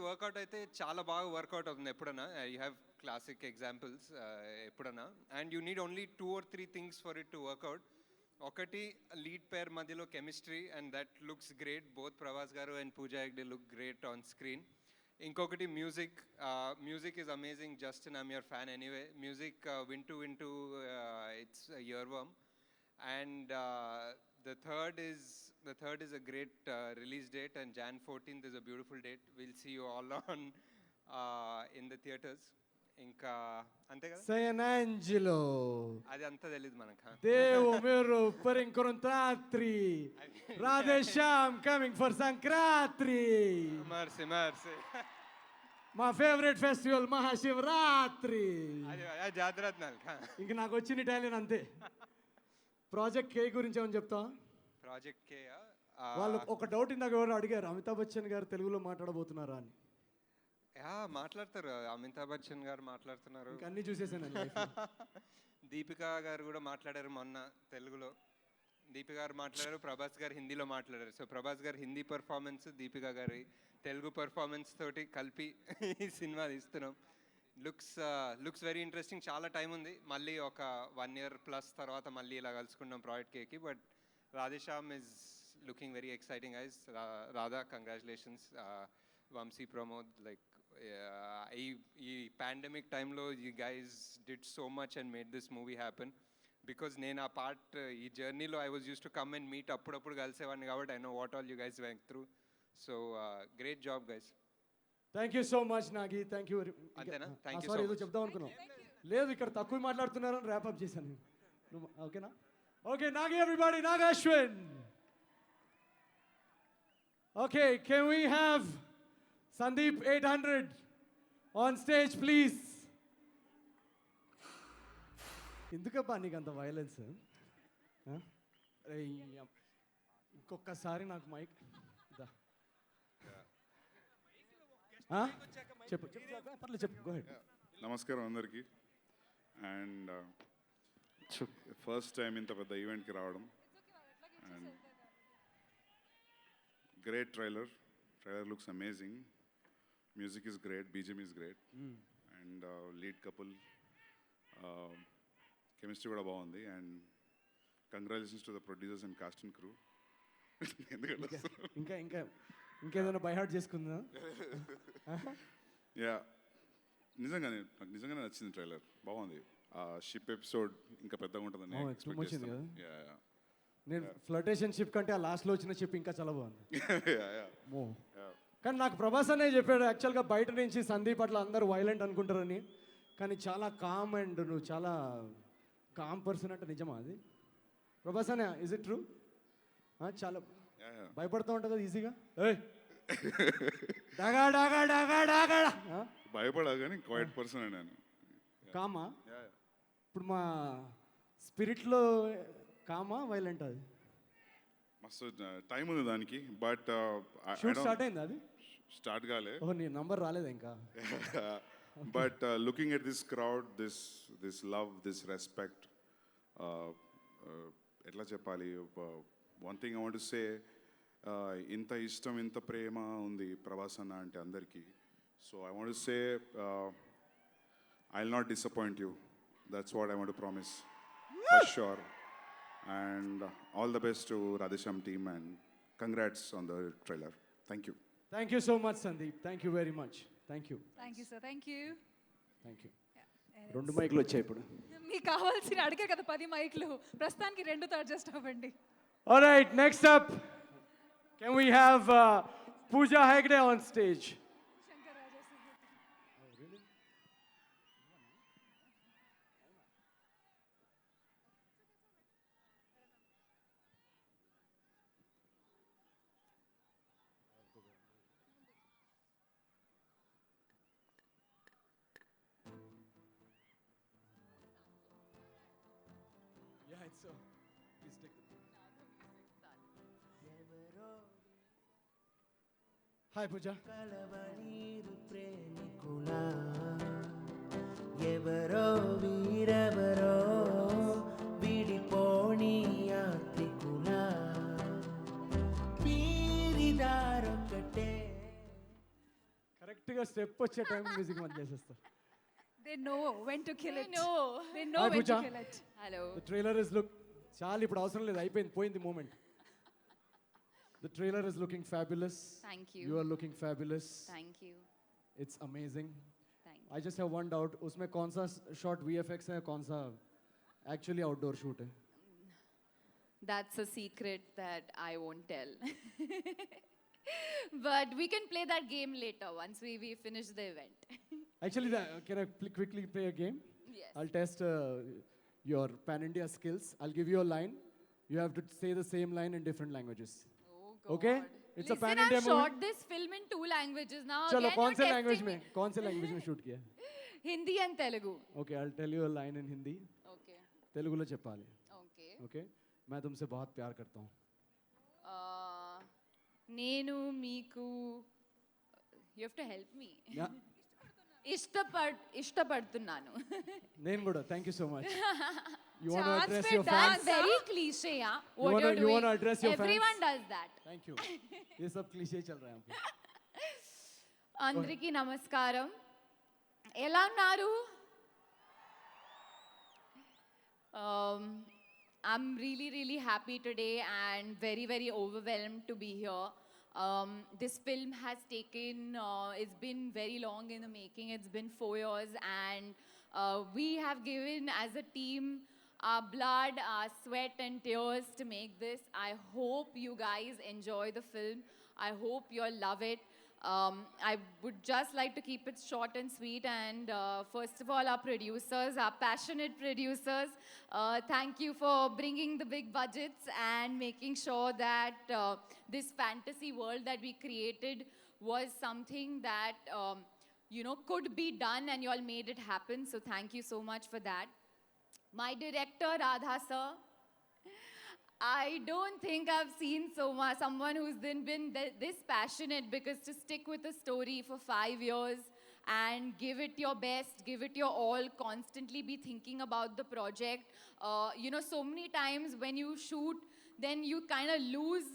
work out అయితే చాలా బాగా work out అవుతుంది ఎప్పుడైనా. You have classic examples ఎప్పుడైనా, and you need only 2 or 3 things for it to work out. ఒకటి lead pair మధ్యలో chemistry, and that looks great. Both Prabhas garu and Pooja Hegde look great on screen. ఇంకొకటి music is amazing. Justin, I'm your fan anyway. Music వింటూ it's earworm. And the third is a great release date, and Jan 14th is a beautiful date. We'll see you all on in the theaters. Inka ante kada San Angelo. Adi anta telid manaka. Devo mero per incontratri. Radhesham coming for Sankratri. Mercy. My favorite festival, Mahashivratri. Adi jadrat nalka. ఇంక నాకు వచ్చిన Italian అంతే. Project కే గురించి ఏమని చెప్తా? Project కే వాళ్ళు ఒక doubt ఇందాక ఎవరు అడిగారు, అమితాబ్ బచ్చన్ గారు తెలుగులో మాట్లాడబోతున్నారా అని. మాట్లాడతారు. అమితాబ్ బచ్చన్ గారు మాట్లాడుతున్నారు. అన్నీ చూసేసాను. దీపికా గారు కూడా మాట్లాడారు మొన్న తెలుగులో. దీపికా గారు మాట్లాడారు, ప్రభాస్ గారు హిందీలో మాట్లాడారు. సో ప్రభాస్ గారు హిందీ పర్ఫార్మెన్స్, దీపికా గారి తెలుగు పర్ఫార్మెన్స్ తోటి కలిపి ఈ సినిమా తీస్తున్నాం. Looks very interesting. చాలా టైం ఉంది, మళ్ళీ ఒక 1 year plus తర్వాత మళ్ళీ ఇలా కలుసుకుంటాం ప్రాజెక్ట్ కేకి. But Radhe Shyam is looking very exciting eyes. Radha, congratulations. Vamsi, Pramod, like ఈ పాండమిక్ టైంలో you guys did so much and made this movie happen. Because నేను ఆ పార్ట్ ఈ జర్నీలో I was use to come and meet, అప్పుడప్పుడు కలిసేవాడిని కాబట్టి I know what all you guys went through. So great job guys. Thank you so much Nagi. Thank you. అంతేనా? Thank you. Sorry, ఏదో చెప్దాం అనుకున్నాం. లేదు, ఇక్కడ తక్కువ మాట్లాడుతున్నారని ర్యాపప్ చేశాను. ఓకేనా? Okay Nagi, everybody. Nag Ashwin. Okay, can we have Sandeep 800 on stage please? ఎందుకబ్బా నీకు అంత వైలెన్స్? ఇంకొకసారి నాకు మైక్ చెప్పు. పర్లేదు, చెప్పు. Go ahead. నమస్కారం అందరికీ. అండ్ ఫస్ట్ టైం ఇంత పెద్ద ఈవెంట్కి రావడం. And great trailer looks amazing. Music is great, BGM is great, and lead couple chemistry కూడా బాగుంది. And congratulations to the producers and cast and crew. ఇంకేదైనా బై హార్ట్ చేసుకుందా? యా, నిజంగానే నచ్చింది ట్రైలర్. బాగుంది. షిప్ ఎపిసోడ్ ఇంకా పెద్దగా ఉంటుందని ఎక్స్పెక్ట్ చేస్తాను. నేను ఫ్లర్టేషన్ షిప్ కంటే ఆ లాస్ట్లో వచ్చిన షిప్ ఇంకా చాలా బాగుంది. కానీ నాకు ప్రభాస్ అనే చెప్పాడు యాక్చువల్గా బయట నుంచి సందీప్ అట్లా అందరూ వైలెంట్ అనుకుంటారని, కానీ చాలా కామ్ అండ్ నువ్వు చాలా కామ్ పర్సన్ అంటే నిజమా అది? ప్రభాస్ అనే, ఇజ్ ఇట్ ట్రూ? చాలా భయపడుతూ ఉంటుంది కదా ఈజీగా. భయపడా కానీ క్వైట్ పర్సన్ నేను. కామా? ఇప్పుడు మా స్పిరిట్లో కామా వైలెంట్? అది మస్తు టైం ఉంది దానికి. బట్ షూట్ స్టార్ట్ అయింది? అది స్టార్ట్ కాలే. ఓ, నీ నంబర్ రాలేదు ఇంకా. But looking at this crowd, this love, this respect, ఎట్లా చెప్పాలి? One thing I want to say, ఇంత ఇష్టం, ఇంత ప్రేమ ఉంది ప్రభాస్ అన్న అంటే అందరికీ. So I want to say I will not disappoint you. That's what I want to promise for sure. And all the best to Radhesham team and congrats on the trailer. Thank you. Thank you so much, Sandeep. Thank you very much. Thank you. Thank you sir, thank you. Thank you. 2 మైకులు వచ్చాయి ఇప్పుడు. మీకు కావాల్సిన అడిగారు కదా 10 మైకులు, ప్రస్తుతానికి 2తో అడ్జస్ట్ అవ్వండి. All right, next up, can we have Pooja Hegde on stage? Yeah, it's so. Please take the. Hi, Pooja. ఎవరో వీరెవరో విడిపోని యాత్రికుల పీరిదారొక్కటే. కరెక్ట్గా స్టెప్ వచ్చే టైం మ్యూజిక్ మనం చేసేస్తాం. They know when to kill it. They Hi, know when to Pooja. kill it. Hello. The trailer is look. చాలా ఇప్పుడు అవసరం లేదు, అయిపోయింది, పోయింది moment. The trailer is looking fabulous. Thank you. You are looking fabulous. Thank you. It's amazing. Thank I just have one doubt. उसमें कौन सा shot VFX है, कौन सा actually outdoor shoot है? That's a secret that I won't tell. But we can play that game later once we finish the event. Actually, can I quickly play a game? Yes. I'll test your pan-India skills. I'll give you a line. You have to say the same line in different languages. Oh God. Okay? It's a Listen, pan-India I've movie. shot this film in 2 languages now. चलो Again, कौन you're से testing language me. में, कौन से language में shoot किया? Hindi and Telugu. Okay, I'll tell you a line in Hindi. Okay. తెలుగులో చెప్పాలి. Okay. Okay? मैं तुमसे बहुत प्यार करता हूँ. నేను మీకు, you have to help me. Yeah. ఇష్టపడుతున్నాను. నేను కూడా. Thank you so much. You want to Chance address पे your dance. fans? Very cliche, yeah. You What wanna- you're you doing. wanna address your fans? Everyone does that. Thank you. ये सब cliché चल रहा है यहाँ पे. అందరికీ నమస్కారం. ఎలా ఉన్నారు? I'm really happy today and very overwhelmed to be here. This film has taken, it's been very long in the making. It's been 4 years, and we have given as a team our blood, our sweat and tears to make this. I hope you guys enjoy the film. I hope you'll love it. I would just like to keep it short and sweet. And first of all, our producers, our passionate producers, thank you for bringing the big budgets and making sure that this fantasy world that we created was something that could be done, and you all made it happen. So thank you so much for that. My director, Radha sir, I don't think I've seen someone who's been this passionate, because to stick with a story for 5 years and give it your best, give it your all, constantly be thinking about the project. So many times when you shoot, then you kind of lose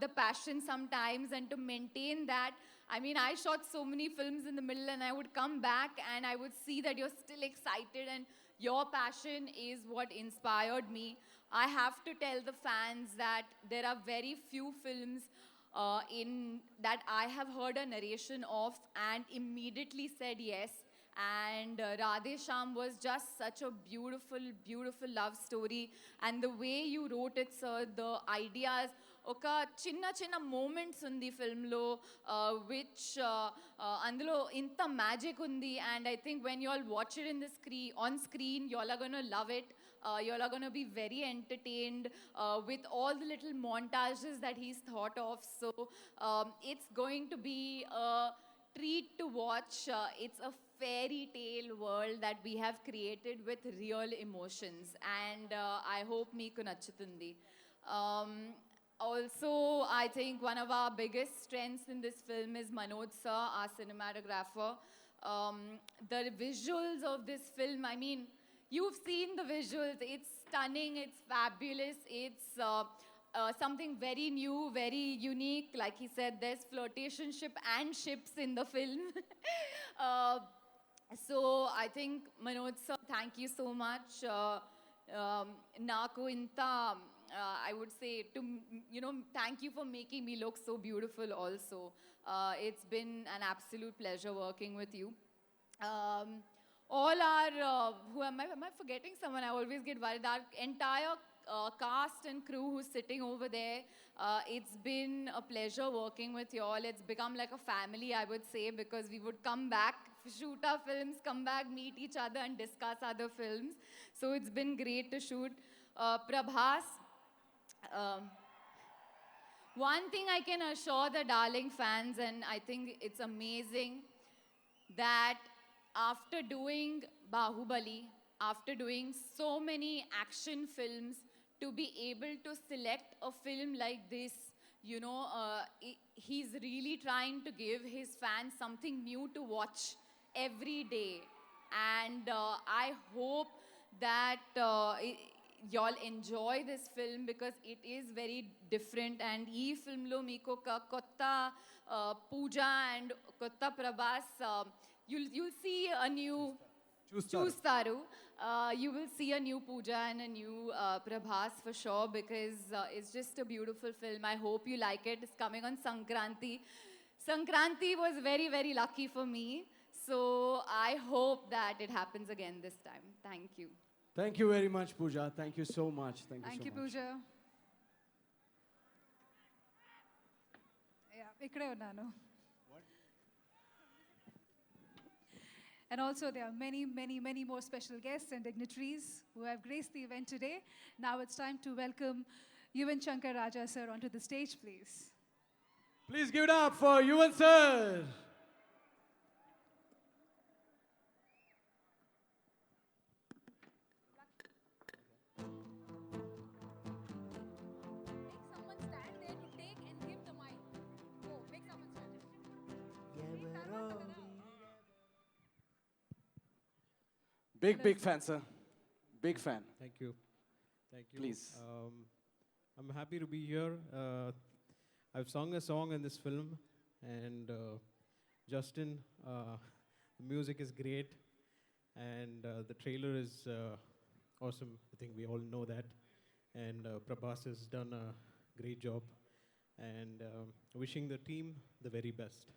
the passion sometimes, and to maintain that, I mean, I shot so many films in the middle, and I would come back and I would see that you're still excited, and your passion is what inspired me. I have to tell the fans that there are very few films that I have heard a narration of and immediately said yes. And Radhesham was just such a beautiful love story. And the way you wrote it, sir, the ideas, ఒక చిన్న moments ఉంది ఫిల్మ్లో which అందులో ఇంత magic ఉంది. And I think when you all watch it in the on screen, you all are gonna love it. You all are going to be very entertained with all the little montages that he's thought of. So it's going to be a treat to watch. It's a fairy tale world that we have created with real emotions, and I hope meeku nachutundi. Also, I think one of our biggest strengths in this film is Manoj sir, our cinematographer. The visuals of this film, I mean, you've seen the visuals. It's stunning, it's fabulous, it's something very new, very unique. Like he said, there's flirtationship and ships in the film. So I think, Manoj sir, thank you so much. Naku inta, I would say, thank you for making me look so beautiful also. It's been an absolute pleasure working with you. All our, am I forgetting someone? I always get worried. Our entire cast and crew who's sitting over there, it's been a pleasure working with you all. It's become like a family, I would say, because we would come back, shoot our films, come back, meet each other and discuss other films. So it's been great to shoot. Prabhas, one thing I can assure the Darling fans, and I think it's amazing, that after doing Bahubali, after doing so many action films, to be able to select a film like this, he's really trying to give his fans something new to watch every day. And I hope that y'all enjoy this film, because it is very different. And ee film lo meeko kotta Pooja and kotta Prabhas, you'll see a new Chustaru. You will see a new Pooja and a new Prabhas for sure, because it's just a beautiful film. I hope you like it. It's coming on Sankranti. Sankranti was very, very lucky for me. So I hope that it happens again this time. Thank you. Thank you very much, Pooja. Thank you so much. Thank you so much. Pooja. Yeah, ikkade unnanu. And also, there are many, many, many more special guests and dignitaries who have graced the event today. Now it's time to welcome Yuvan Shankar Raja sir onto the stage, please. Please give it up for Yuvan sir. Someone stand there to take and give the mic. Go, make someone stand there. Big fan, sir. Big fan. Thank you. Thank you. Please. I'm happy to be here. I've sung a song in this film, and Justin, the music is great, and the trailer is awesome. I think we all know that. And Prabhas has done a great job, and wishing the team the very best.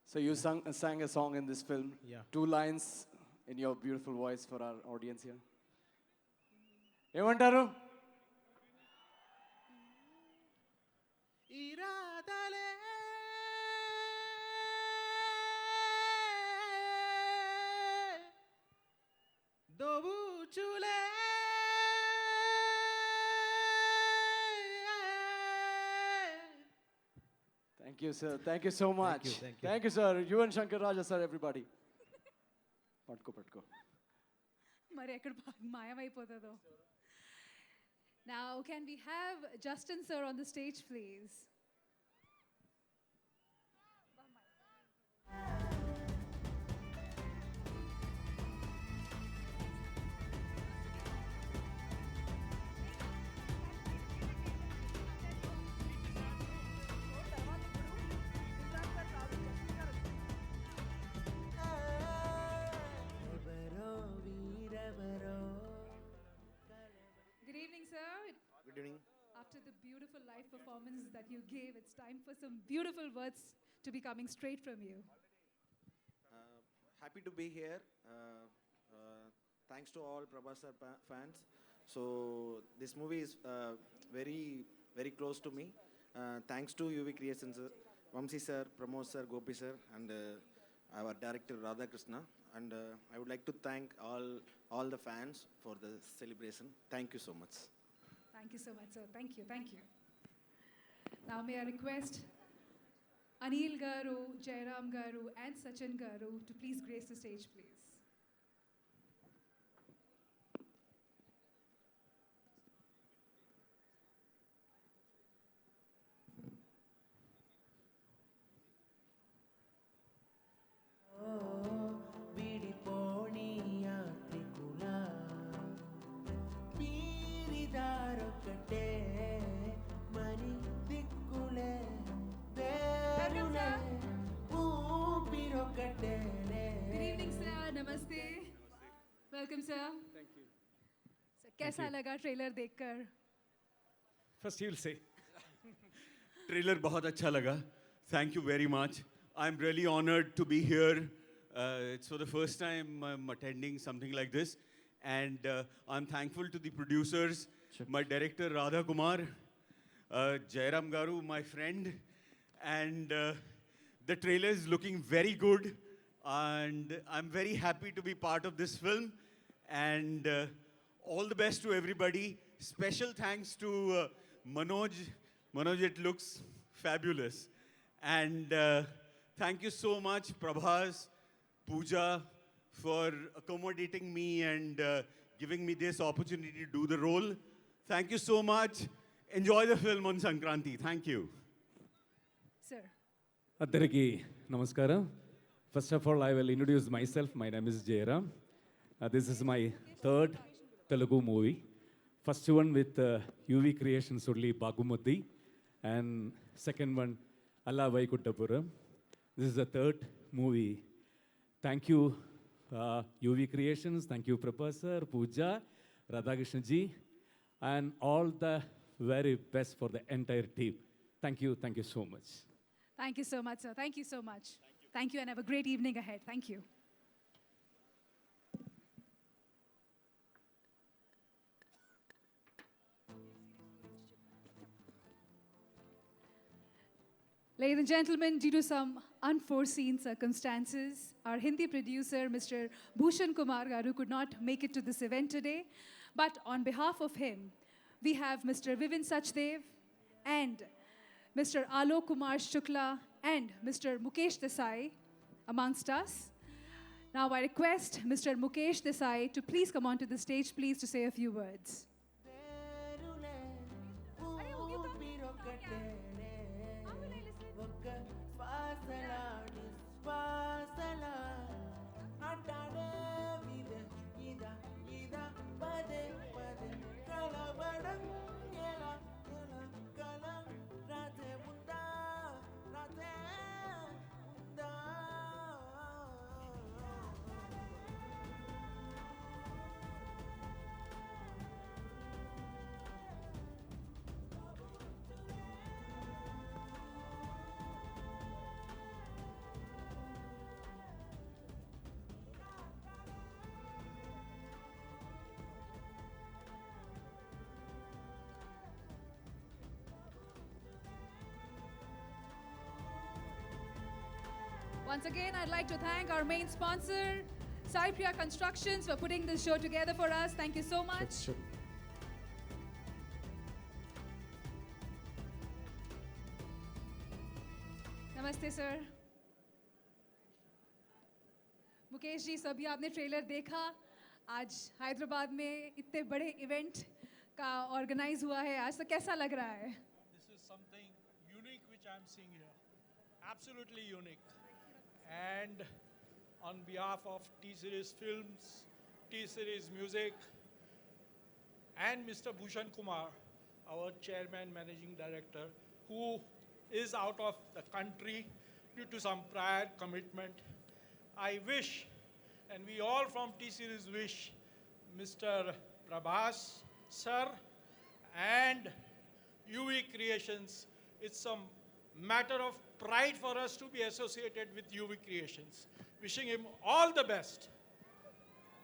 So you sang a song in this film. Yeah. 2 lines in your beautiful voice for our audience here. ఏమంటారు? ఇరాదలే దోబుచులే Thank you, sir. Thank you so much. Thank you. Thank you, sir. Yuvan Shankar Raja, sir, everybody. పట్టుకో. మరి ఎక్కడ మాయమైపోతుందో. Now, can we have Justin sir on the stage, please? Good evening, sir. Good evening. After the beautiful live performance that you gave, it's time for some beautiful words to be coming straight from you. Happy to be here. Thanks to all Prabhas sir fans. So this movie is very, very close to me. Thanks to UV Creations, Vamsi sir, Pramod sir, Gopi sir, and our director Radha Krishna. And I would like to thank all the fans for the celebration. Thank you so much. Thank you so much, sir. Thank you. Now may I request Anil Garu, Jairam Garu, and Sachin Garu to please grace the stage, please. Good evening, sir. Namaste. Welcome, sir. Thank you. So कैसा लगा trailer देखकर? First you'll say. Trailer बहुत अच्छा लगा. Thank you very much. I'm really honored to be here. It's for the first time I'm attending something like this. And I'm thankful to the producers, my director Radha Kumar, Jairam Garu, my friend. And the trailer is looking very good. And I'm very happy to be part of this film. And all the best to everybody. Special thanks to Manoj. Manoj, it looks fabulous. And thank you so much, Prabhas, Pooja, for accommodating me and giving me this opportunity to do the role. Thank you so much. Enjoy the film on Sankranti. Thank you. Sir. Addariki namaskaram. First of all, I will introduce myself. My name is Jairam. This is my third Telugu movie. First one with UV Creations only Bagumati, and second one Allah Vaikuttapuram. This is the third movie. Thank you, UV Creations. Thank you, Professor, Pooja, Radhakrishna ji, and all the very best for the entire team. Thank you so much. Thank you so much, sir. Thank you so much. Thank you, and have a great evening ahead. Thank you. Ladies and gentlemen, due to some unforeseen circumstances, our Hindi producer, Mr. Bhushan Kumar Garu, could not make it to this event today. But on behalf of him, we have Mr. Vivin Sachdev and Mr. Alok Kumar Shukla and Mr. Mukesh Desai amongst us. Now I request Mr. Mukesh Desai to please come onto the stage, please, to say a few words. Once again, I'd like to thank our main sponsor, Sai Priya Constructions, for putting this show together for us. Thank you so much. Sure. Namaste, sir. Mukesh ji, सभी आपने trailer देखा. आज हैदराबाद में इतने बड़े event का organise हुआ है. आज तो कैसा लग रहा है? This is something unique which I'm seeing here. Absolutely unique. And on behalf of T-Series Films, T-Series Music, and Mr. Bhushan Kumar, our chairman, managing director, who is out of the country due to some prior commitment, I wish, and we all from T-Series wish, Mr. Prabhas, sir, and UV Creations, it's a matter of pride for us to be associated with UV Creations. Wishing him all the best.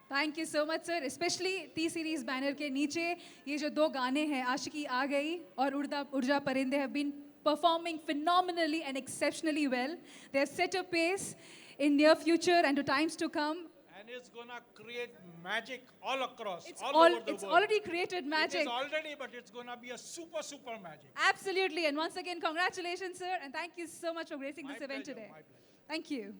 Thank you so much, sir. Especially T-Series banner के नीचे ये जो दो गाने हैं, आशिकी आ गई और उड़जा परिंदे, have been performing phenomenally and exceptionally well. They have set a pace in near future and to times to come. And it's gonna create magic all across, It's all over the world. It's already created magic. It is already, but it's gonna be a super, super magic. Absolutely. And once again, congratulations, sir. And thank you so much for gracing this event today. My pleasure. Thank you.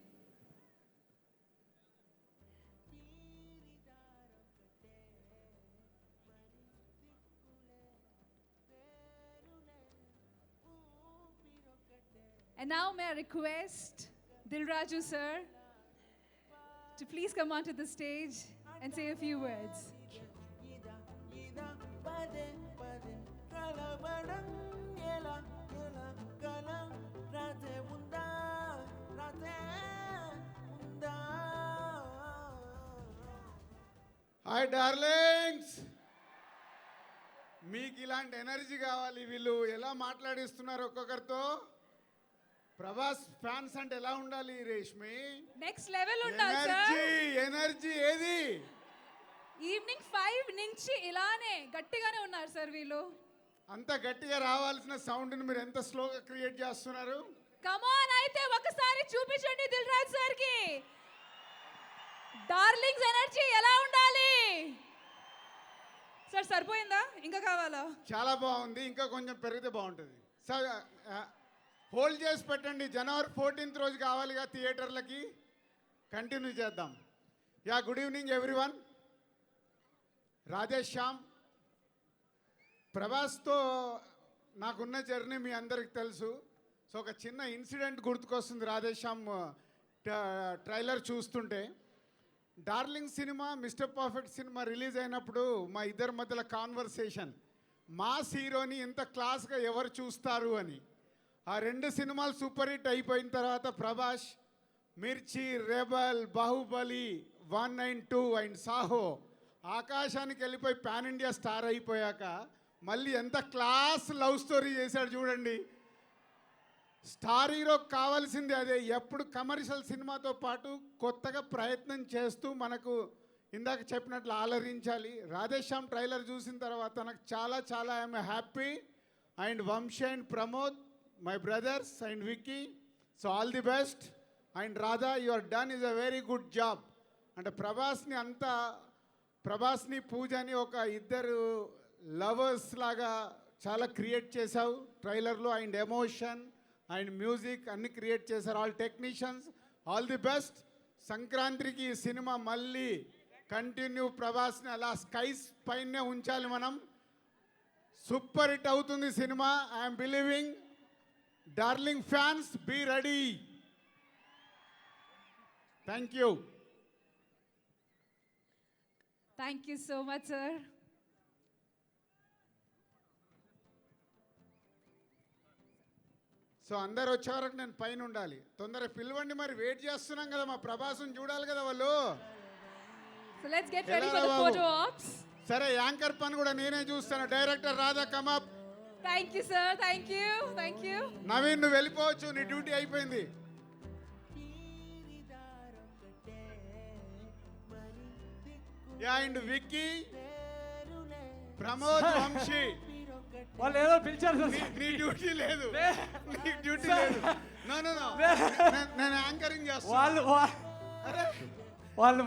And now may I request Dilraju, sir, to please come onto the stage and say a few words. Hi, darlings. మీకు ఇలాంటి energy కావాలి. వీళ్ళు ఎలా మాట్లాడిస్తున్నారు ఒక్కొక్కరితో. Prabhas fans అంటే ఎలా ఉండాలి Reshmi? Next level ఉండాలి energy sir. Energy ఏది? ఈవినింగ్ 5 నుంచి ఇలానే గట్టిగానే ఉన్నారు సార్ వీళ్ళు. అంత గట్టిగా రావాల్సిన సౌండ్ని మీరు ఎంత స్లోగా క్రియేట్ చేస్తున్నారు? కమాన్, అయితే ఒకసారి చూపించండి దిల్ రాజు సార్ కి డార్లింగ్స్ ఎనర్జీ ఎలా ఉండాలి. సార్ సరిపోయిందా, ఇంకా కావాలా? చాలా బాగుంది, ఇంకా కొంచెం పెరిగితే బాగుంటుంది. సార్ హోల్డ్ చేసి పెట్టండి. జనవరి 14th రోజు కావాలిగా థియేటర్లకి. కంటిన్యూ చేద్దాం. Yeah, good evening everyone. Radhe Shyam. ప్రభాస్తో నాకున్న జర్నీ మీ అందరికి తెలుసు. సో ఒక చిన్న ఇన్సిడెంట్ గుర్తుకొస్తుంది రాధేష్ శ్యామ్ ట్రైలర్ చూస్తుంటే. Darling cinema, mister perfect cinema release అయినప్పుడు మా ఇద్దరి మధ్యలో కాన్వర్సేషన్, మాస్ హీరోని ఇంత క్లాస్గా ఎవరు చూస్తారు అని. ఆ 2 సినిమాలు సూపర్ హిట్ అయిపోయిన తర్వాత ప్రభాస్ మిర్చి, rebel, Baahubali 1 and 2 and Saaho ఆకాశానికి వెళ్ళిపోయి పాన్ ఇండియా స్టార్ అయిపోయాక మళ్ళీ ఎంత క్లాస్ లవ్ స్టోరీ చేశాడు చూడండి. స్టార్ హీరోకి కావాల్సింది అదే. ఎప్పుడు కమర్షియల్ సినిమాతో పాటు కొత్తగా ప్రయత్నం చేస్తూ మనకు ఇందాక చెప్పినట్లు ఆలరించాలి. రాధేశ్యామ్ ట్రైలర్ చూసిన తర్వాత నాకు చాలా చాలా I'm happy. And Vamsi and Pramod, my brothers and Vicky, so all the best. And Radha, your done is a very good job. అంటే ప్రభాస్ని పూజని ఒక ఇద్దరు లవర్స్ లాగా చాలా క్రియేట్ చేశావు ట్రైలర్లో. అండ్ ఎమోషన్ అండ్ మ్యూజిక్ అన్ని క్రియేట్ చేశారు. All technicians, all the best. సంక్రాంతికి ఈ సినిమా మళ్ళీ కంటిన్యూ ప్రభాస్ని అలా స్కైస్ పైనే ఉంచాలి మనం. సూపర్ హిట్ అవుతుంది సినిమా. I'm believing. Darling fans, be ready. Thank you. Thank you so much sir. So అందరు వచ్చే వరకు నేను పైన ఉండాలి. తొందరగా పిలవండి, మరి వెయిట్ చేస్తున్నాం కదా, మా ప్రభాస్ని చూడాలి కదా వాళ్ళు. So let's get ready for the photo ops. సరే, యాంకర్ పని కూడా నేనే చూస్తాను. Director Radha, come up. Thank you sir. Thank you. Thank you. Naveen, నువ్వు వెళ్ళిపోవచ్చు, నీ డ్యూటీ అయిపోయింది. యా, అండ్ విక్కీ, ప్రమోద్, వంశీ, వాళ్ళు ఏదో పిలిచారు సార్. నీ డ్యూటీ లేదు, నీకు డ్యూటీ లేదు. నో నో నో, నేను యాంకరింగ్ చేస్తాను. వాళ్ళు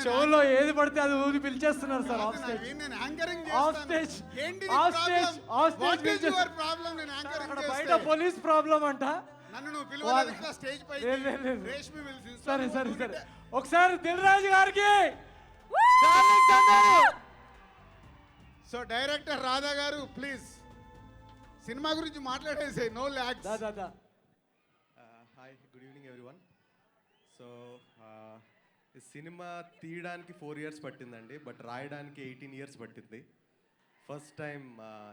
చెవుల్లో ఏది పడితే అది ఊది పిలిచేస్తున్నారు సార్. ఆఫ్ స్టేజ్ నేను యాంకరింగ్ ఆఫ్ స్టేజ్ ఏంటి of stage of what stage is your problem? నేను యాంకరింగ్ చేస్తా. బయట పోలీస్ ప్రాబ్లం అంట. నన్ను నువ్వు పిలవలేదు కదా స్టేజ్ పై. రేష్మి పిలిచి. సరే సరే సరే, ఒకసారి దిల్ రాజు గారికి. సో డైరెక్టర్ రాధా గారు, ప్లీజ్ సినిమా గురించి మాట్లాడేసే. No lags. Hi, good evening everyone. So ఈ సినిమా తీయడానికి 4 years పట్టిందండి, బట్ రాయడానికి 18 years పట్టింది. ఫస్ట్ టైం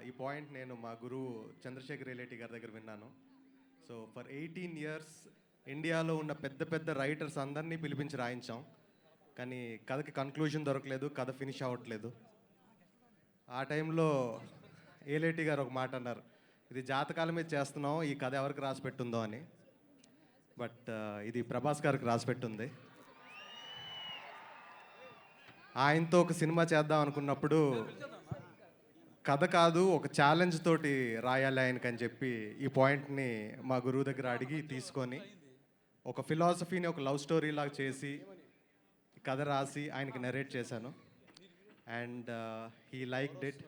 ఈ పాయింట్ నేను మా గురువు చంద్రశేఖర్ రేలేటి గారి దగ్గర విన్నాను. సో ఫర్ 18 years ఇండియాలో ఉన్న పెద్ద పెద్ద రైటర్స్ అందరినీ పిలిపించి రాయించాం, కానీ కథకి కన్క్లూజన్ దొరకలేదు, కథ ఫినిష్ అవ్వట్లేదు. ఆ టైంలో ఏలేటి గారు ఒక మాట అన్నారు, ఇది జాతకాల మీద చేస్తున్నాం, ఈ కథ ఎవరికి రాసి పెట్టుందో అని. బట్ ఇది ప్రభాస్ గారికి రాసి పెట్టుంది. ఆయనతో ఒక సినిమా చేద్దాం అనుకున్నప్పుడు కథ కాదు, ఒక ఛాలెంజ్ తోటి రాయాలి ఆయనకని చెప్పి ఈ పాయింట్ని మా గురువు దగ్గర అడిగి తీసుకొని ఒక ఫిలాసఫీని ఒక లవ్ స్టోరీ లాగా చేసి కథ రాసి ఆయనకి నరేట్ చేశాను. And he liked it.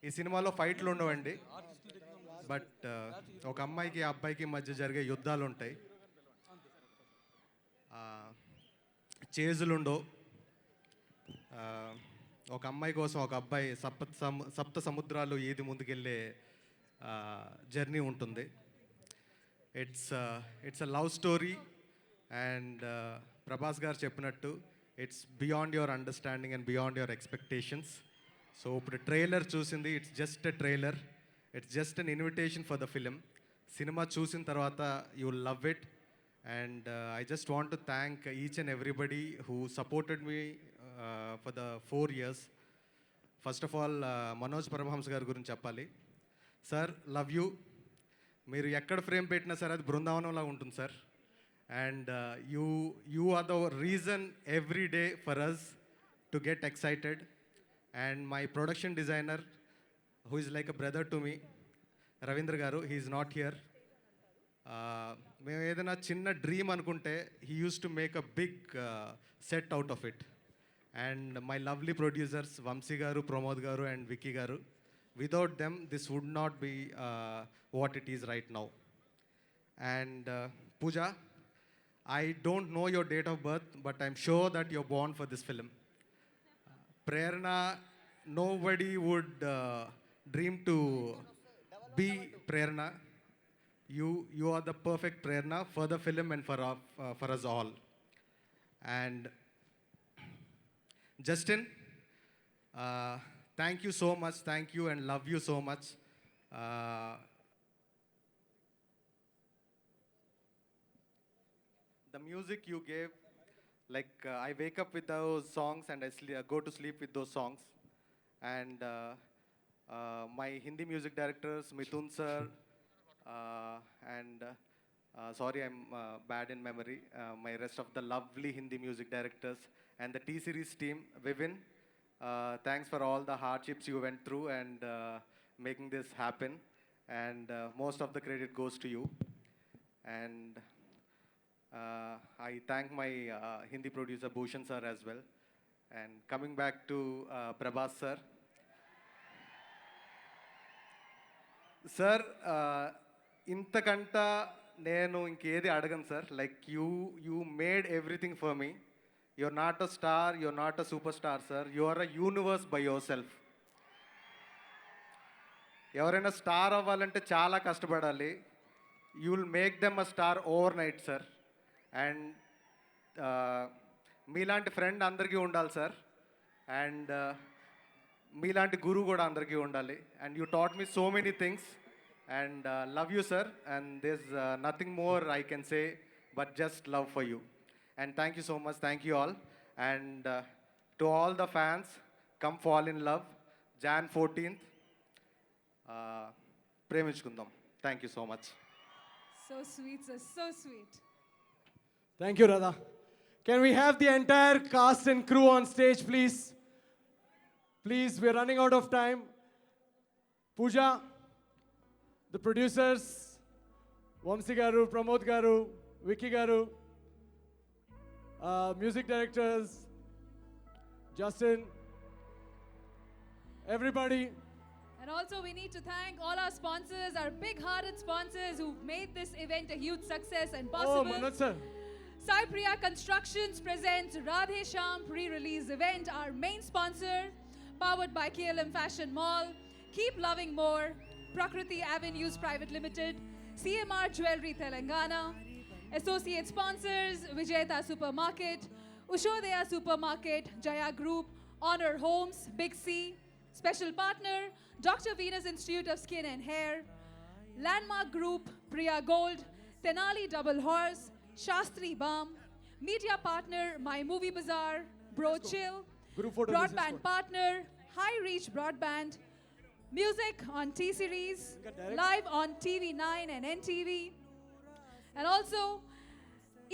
ఈ సినిమాలో ఫైట్లు ఉండవండి, బట్ ఒక అమ్మాయికి అబ్బాయికి మధ్య జరిగే యుద్ధాలు ఉంటాయి, చేజులు ఉండవు. ఒక అమ్మాయి కోసం ఒక అబ్బాయి సప్త సముద్రాలు ఏది ముందుకెళ్ళే జర్నీ ఉంటుంది. It's a love story. And Prabhas గారు చెప్పినట్టు it's beyond your understanding and beyond your expectations. So ఇప్పుడు ట్రైలర్ చూసింది, it's just a trailer, it's just an invitation for the film. సినిమా చూసిన తర్వాత you will love it. And I just want to thank each and everybody who supported me for the 4 years. First of all Manoj Paramahamsa గారి గురించి చెప్పాలి. Sir love you. మీరు ఎక్కడ frame పెట్టినా sir అది బృందావనంలా ఉంటుంది sir. And you are the reason every day for us to get excited. And my production designer who is like a brother to me, Ravindra garu, he is not here. మేము ఏదైనా చిన్న dream అనుకుంటే he uses to make a big set out of it. And my lovely producers Vamsi గారు, ప్రమోద్ గారు and Vicky గారు. Without them, this would not be what it is right now. And Pooja, I don't know your date of birth, but I'm sure that you're born for this film. Prerna, nobody would dream to be Prerna. You are the perfect Prerna for the film and for us all. And Justin, thank you so much. Thank you and love you so much. The music you gave, like I wake up with those songs and I go to sleep with those songs. And my Hindi music directors, Mithun sir, and sorry, I'm bad in memory. My rest of the lovely Hindi music directors and the T-Series team, Vivin. Thanks for all the hardships you went through and making this happen. And most of the credit goes to you. And I thank my Hindi producer Bhushan sir as well. And coming back to Prabhas sir. Sir, ఇంతకంట నేను ఇంకేది అడగను sir. Like you made everything for me. You're not a star, you're not a superstar, sir. You are a universe by yourself. ఎవరైనా star అవ్వాలంటే చాలా కష్టపడాలి. You will make them a star overnight sir. And మీలాంటి friend అందరికీ ఉండాలి sir. And మీలాంటి గురువు కూడా అందరికీ ఉండాలి. And you taught me so many things. And love you sir. And this nothing more I can say but just love for you. And thank you so much. Thank you all. And to all the fans, come fall in love. Jan 14th. Preminchukundam. Thank you so much. So sweet, sir. So sweet. Thank you, Radha. Can we have the entire cast and crew on stage, please? Please, we're running out of time. Pooja, the producers, Vamsi Garu, Pramod Garu, Vicky Garu, music directors, Justin, everybody. And also we need to thank all our sponsors, our big-hearted sponsors who've made this event a huge success and possible. Oh, Manoj sir. Sai Priya Constructions presents Radhe Sham pre-release event, our main sponsor, powered by KLM Fashion Mall, Keep Loving More, Prakriti Avenues Private Limited, CMR Jewelry Telangana. Associate sponsors, Vijayta Supermarket, Ushodaya Supermarket, Jaya Group, Honor Homes, Big C. Special partner, Dr. Venus Institute of Skin and Hair, Landmark Group, Priya Gold, Tenali Double Horse, Shastri Balm. Media partner, My Movie Bazaar, Bro Chill. Group photo Broadband partner, High Reach Broadband. Music on T-Series, live on TV9 and NTV. And also,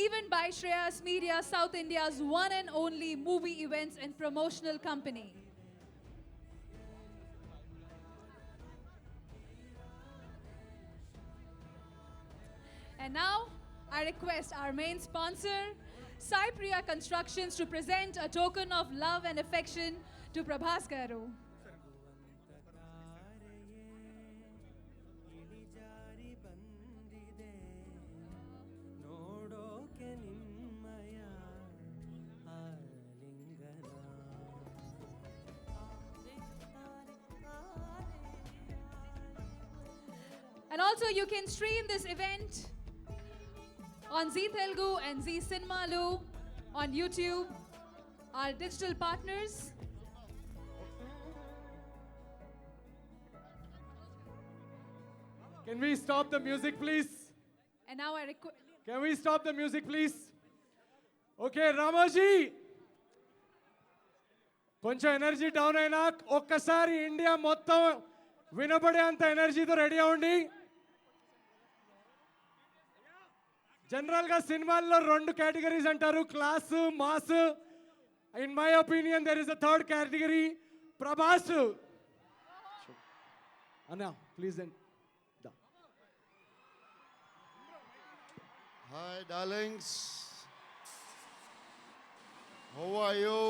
event by Shreyas Media, South India's one and only movie events and promotional company. And now, I request our main sponsor, Sai Priya Constructions, to present a token of love and affection to Prabhas Garu. And also you can stream this event on Zee Telugu and Zee Cinemalu on YouTube, our digital partners. Can we stop the music, please? And now I request... Can we stop the music, please? Okay, Ramaji. కొంచెం energy down అయినా ఒక్కసారి India మొత్తం వినపడే అంత ఎనర్జీతో ready అవ్వండి. జనరల్గా సినిమాల్లో 2 categories అంటారు, class, mass. In my opinion there is a third category, Prabhas. అన్నా please and Hi, darlings. How are you?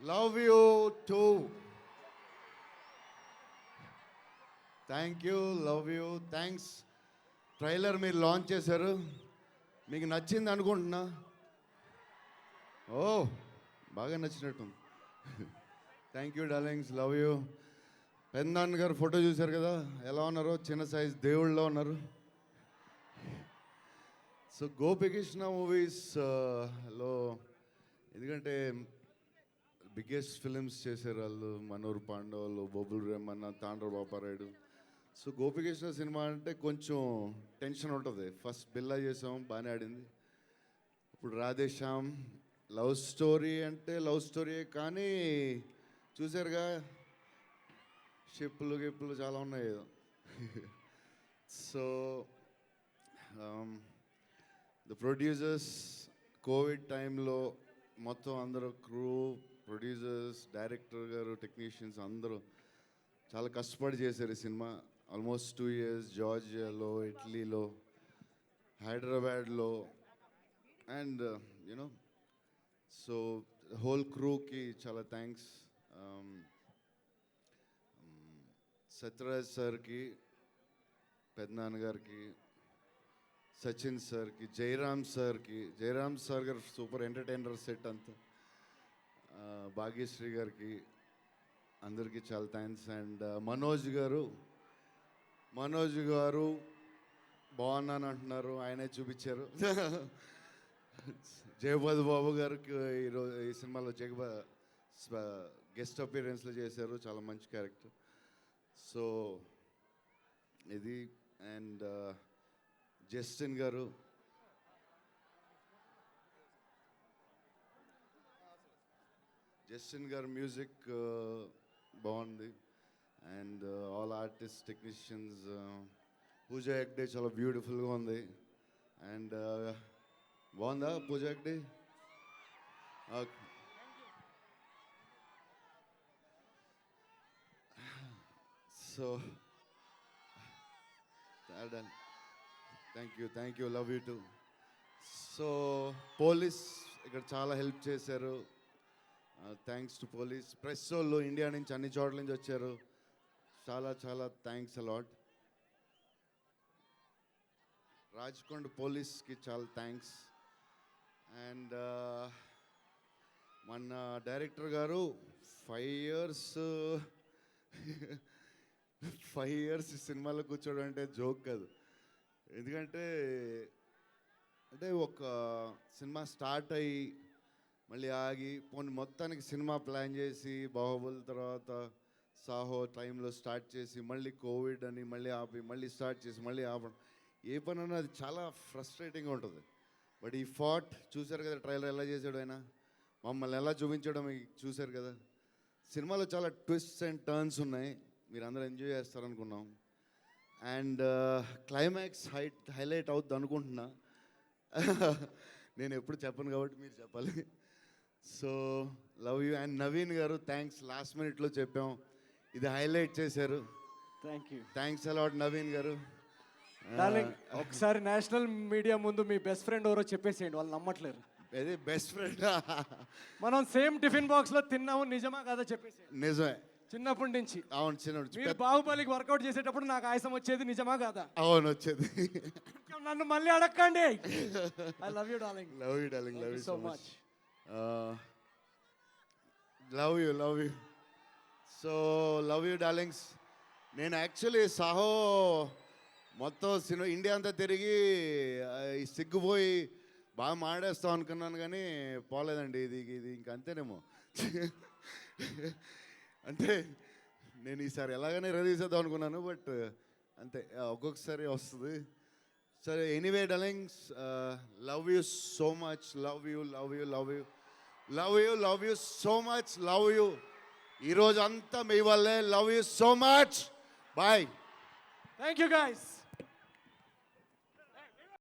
Love you too. Thank you, love you, thanks. Trailer మీరు లాంచ్ చేశారు, మీకు నచ్చింది అనుకుంటున్నా. ఓ బాగా నచ్చినట్టు. Thank you darlings, love you. పెద్దనాన్న గారు ఫోటో చూశారు కదా, ఎలా ఉన్నారు? చిన్న సైజ్ దేవుళ్ళలో ఉన్నారు. సో గోపికృష్ణ మూవీస్లో ఎందుకంటే బిగ్గెస్ట్ ఫిలిమ్స్ చేశారు వాళ్ళు, మనోహర్ పాండవులు, బొబ్బుల్ రేమన్న, తాండ్ర బాపారాయుడు. సో గోపికృష్ణ సినిమా అంటే కొంచెం టెన్షన్ ఉంటుంది. ఫస్ట్ బిల్లా చేసాం, బాగానే ఆడింది. ఇప్పుడు రాధేశ్యామ్ లవ్ స్టోరీ అంటే లవ్ స్టోరీయే, కానీ చూసారుగా షిప్పులు గిప్పులు చాలా ఉన్నాయి. సో ద ప్రొడ్యూసర్స్ కోవిడ్ టైంలో మొత్తం అందరూ క్రూ, ప్రొడ్యూసర్స్, డైరెక్టర్ గారు, టెక్నీషియన్స్ అందరూ చాలా కష్టపడి చేశారు ఈ సినిమా. ఆల్మోస్ట్ 2 years జార్జియాలో, ఇటలీలో, హైదరాబాద్లో అండ్ యూనో. సో హోల్ క్రూకి చాలా థ్యాంక్స్. సత్యరాజ్ సార్కి, పెద్దనాన్న గారికి, సచిన్ సార్కి, జయరామ్ సార్ గారు సూపర్ ఎంటర్టైనర్ సెట్ అంతా, భాగ్యశ్రీ గారికి, అందరికీ చాలా థ్యాంక్స్. అండ్ మనోజ్ గారు బాగున్నాను అంటున్నారు, ఆయనే చూపించారు. జగపతి బాబు గారికి ఈరోజు ఈ సినిమాలో గెస్ట్ అపీరెన్స్లో చేశారు, చాలా మంచి క్యారెక్టర్. సో ఇది. అండ్ జస్టిన్ గారు, మ్యూజిక్ బాగుంది. And all artist, technicians, Pooja Hegde చాలా బ్యూటిఫుల్గా ఉంది. అండ్ బాగుందా Pooja Hegde? So thank you, love you too. So police ఇక్కడ చాలా హెల్ప్ చేశారు. Thanks to police. ప్రెస్ వాళ్ళు ఇండియా నుంచి అన్ని చోట్ల నుంచి వచ్చారు, చాలా చాలా థ్యాంక్స్ అలాట్. రాజ్కొండ పోలీస్కి చాలా థ్యాంక్స్. అండ్ మన డైరెక్టర్ గారు 5 years సినిమాలో కూర్చోవడం అంటే జోక్ కాదు. ఎందుకంటే ఒక సినిమా స్టార్ట్ అయ్యి మళ్ళీ ఆగి పోనీ మొత్తానికి సినిమా ప్లాన్ చేసి, బాహుబలి తర్వాత సాహో టైంలో స్టార్ట్ చేసి, మళ్ళీ కోవిడ్ అని మళ్ళీ ఆపి, మళ్ళీ స్టార్ట్ చేసి, మళ్ళీ ఆపడం, ఏ పని అన్నా అది చాలా ఫ్రస్ట్రేటింగ్గా ఉంటుంది. బట్ ఈ ఫాట్ చూశారు కదా, ట్రైలర్ ఎలా చేశాడు ఆయన, మమ్మల్ని ఎలా చూపించడం చూశారు కదా. సినిమాలో చాలా ట్విస్ట్స్ అండ్ టర్న్స్ ఉన్నాయి, మీరు అందరూ ఎంజాయ్ చేస్తారనుకున్నాం. అండ్ క్లైమాక్స్ హైలైట్ అవుద్ది అనుకుంటున్నా. నేను ఎప్పుడు చెప్పను కాబట్టి మీరు చెప్పాలి. So love you. And Naveen గారు థ్యాంక్స్, లాస్ట్ మినిట్లో చెప్పాం, ఇది హైలైట్ చేశారు. థ్యాంక్స్ అలాట్ నవీన్ గారు. డార్లింగ్, ఒకసారి నేషనల్ మీడియా ముందు మీ బెస్ట్ ఫ్రెండ్ ఎవరో చెప్పేసేయండి, వాళ్ళు నమ్మట్లేరు. ఇది బెస్ట్ ఫ్రెండ్. మనం సేమ్ టిఫిన్ బాక్స్లో తిన్నాము, నిజమా కదా చెప్పేసి. నిజమే. చిన్నప్పటి నుంచి. అవును, చిన్నప్పుడు. మీరు బాహుబలికి వర్కౌట్ చేసేటప్పుడు నాకు ఆయాసం వచ్చేది, నిజమా కదా? అవును, వచ్చేది. నన్ను మళ్ళీ అడగండి. I love you darling. Love you darling. Love you so much. Love you. So love you darlings. నేను యాక్చువల్లీ సాహో మొత్తం సినిమా ఇండియా అంతా తిరిగి ఈ సిగ్గుపోయి బాగా మాడేస్తాం అనుకున్నాను, కానీ పోలేదండి. ఇది ఇంక అంతేనేమో. అంటే నేను ఈసారి ఎలాగైనా రిలీజ్ చేద్దాం అనుకున్నాను, బట్ అంతే, ఒక్కొక్కసారి వస్తుంది. సరే, anyway darlings, love you so much. Love you so much. Love you. ఈరోజు అంతా మీ వల్లే. Love you so much. Bye. Thank you guys.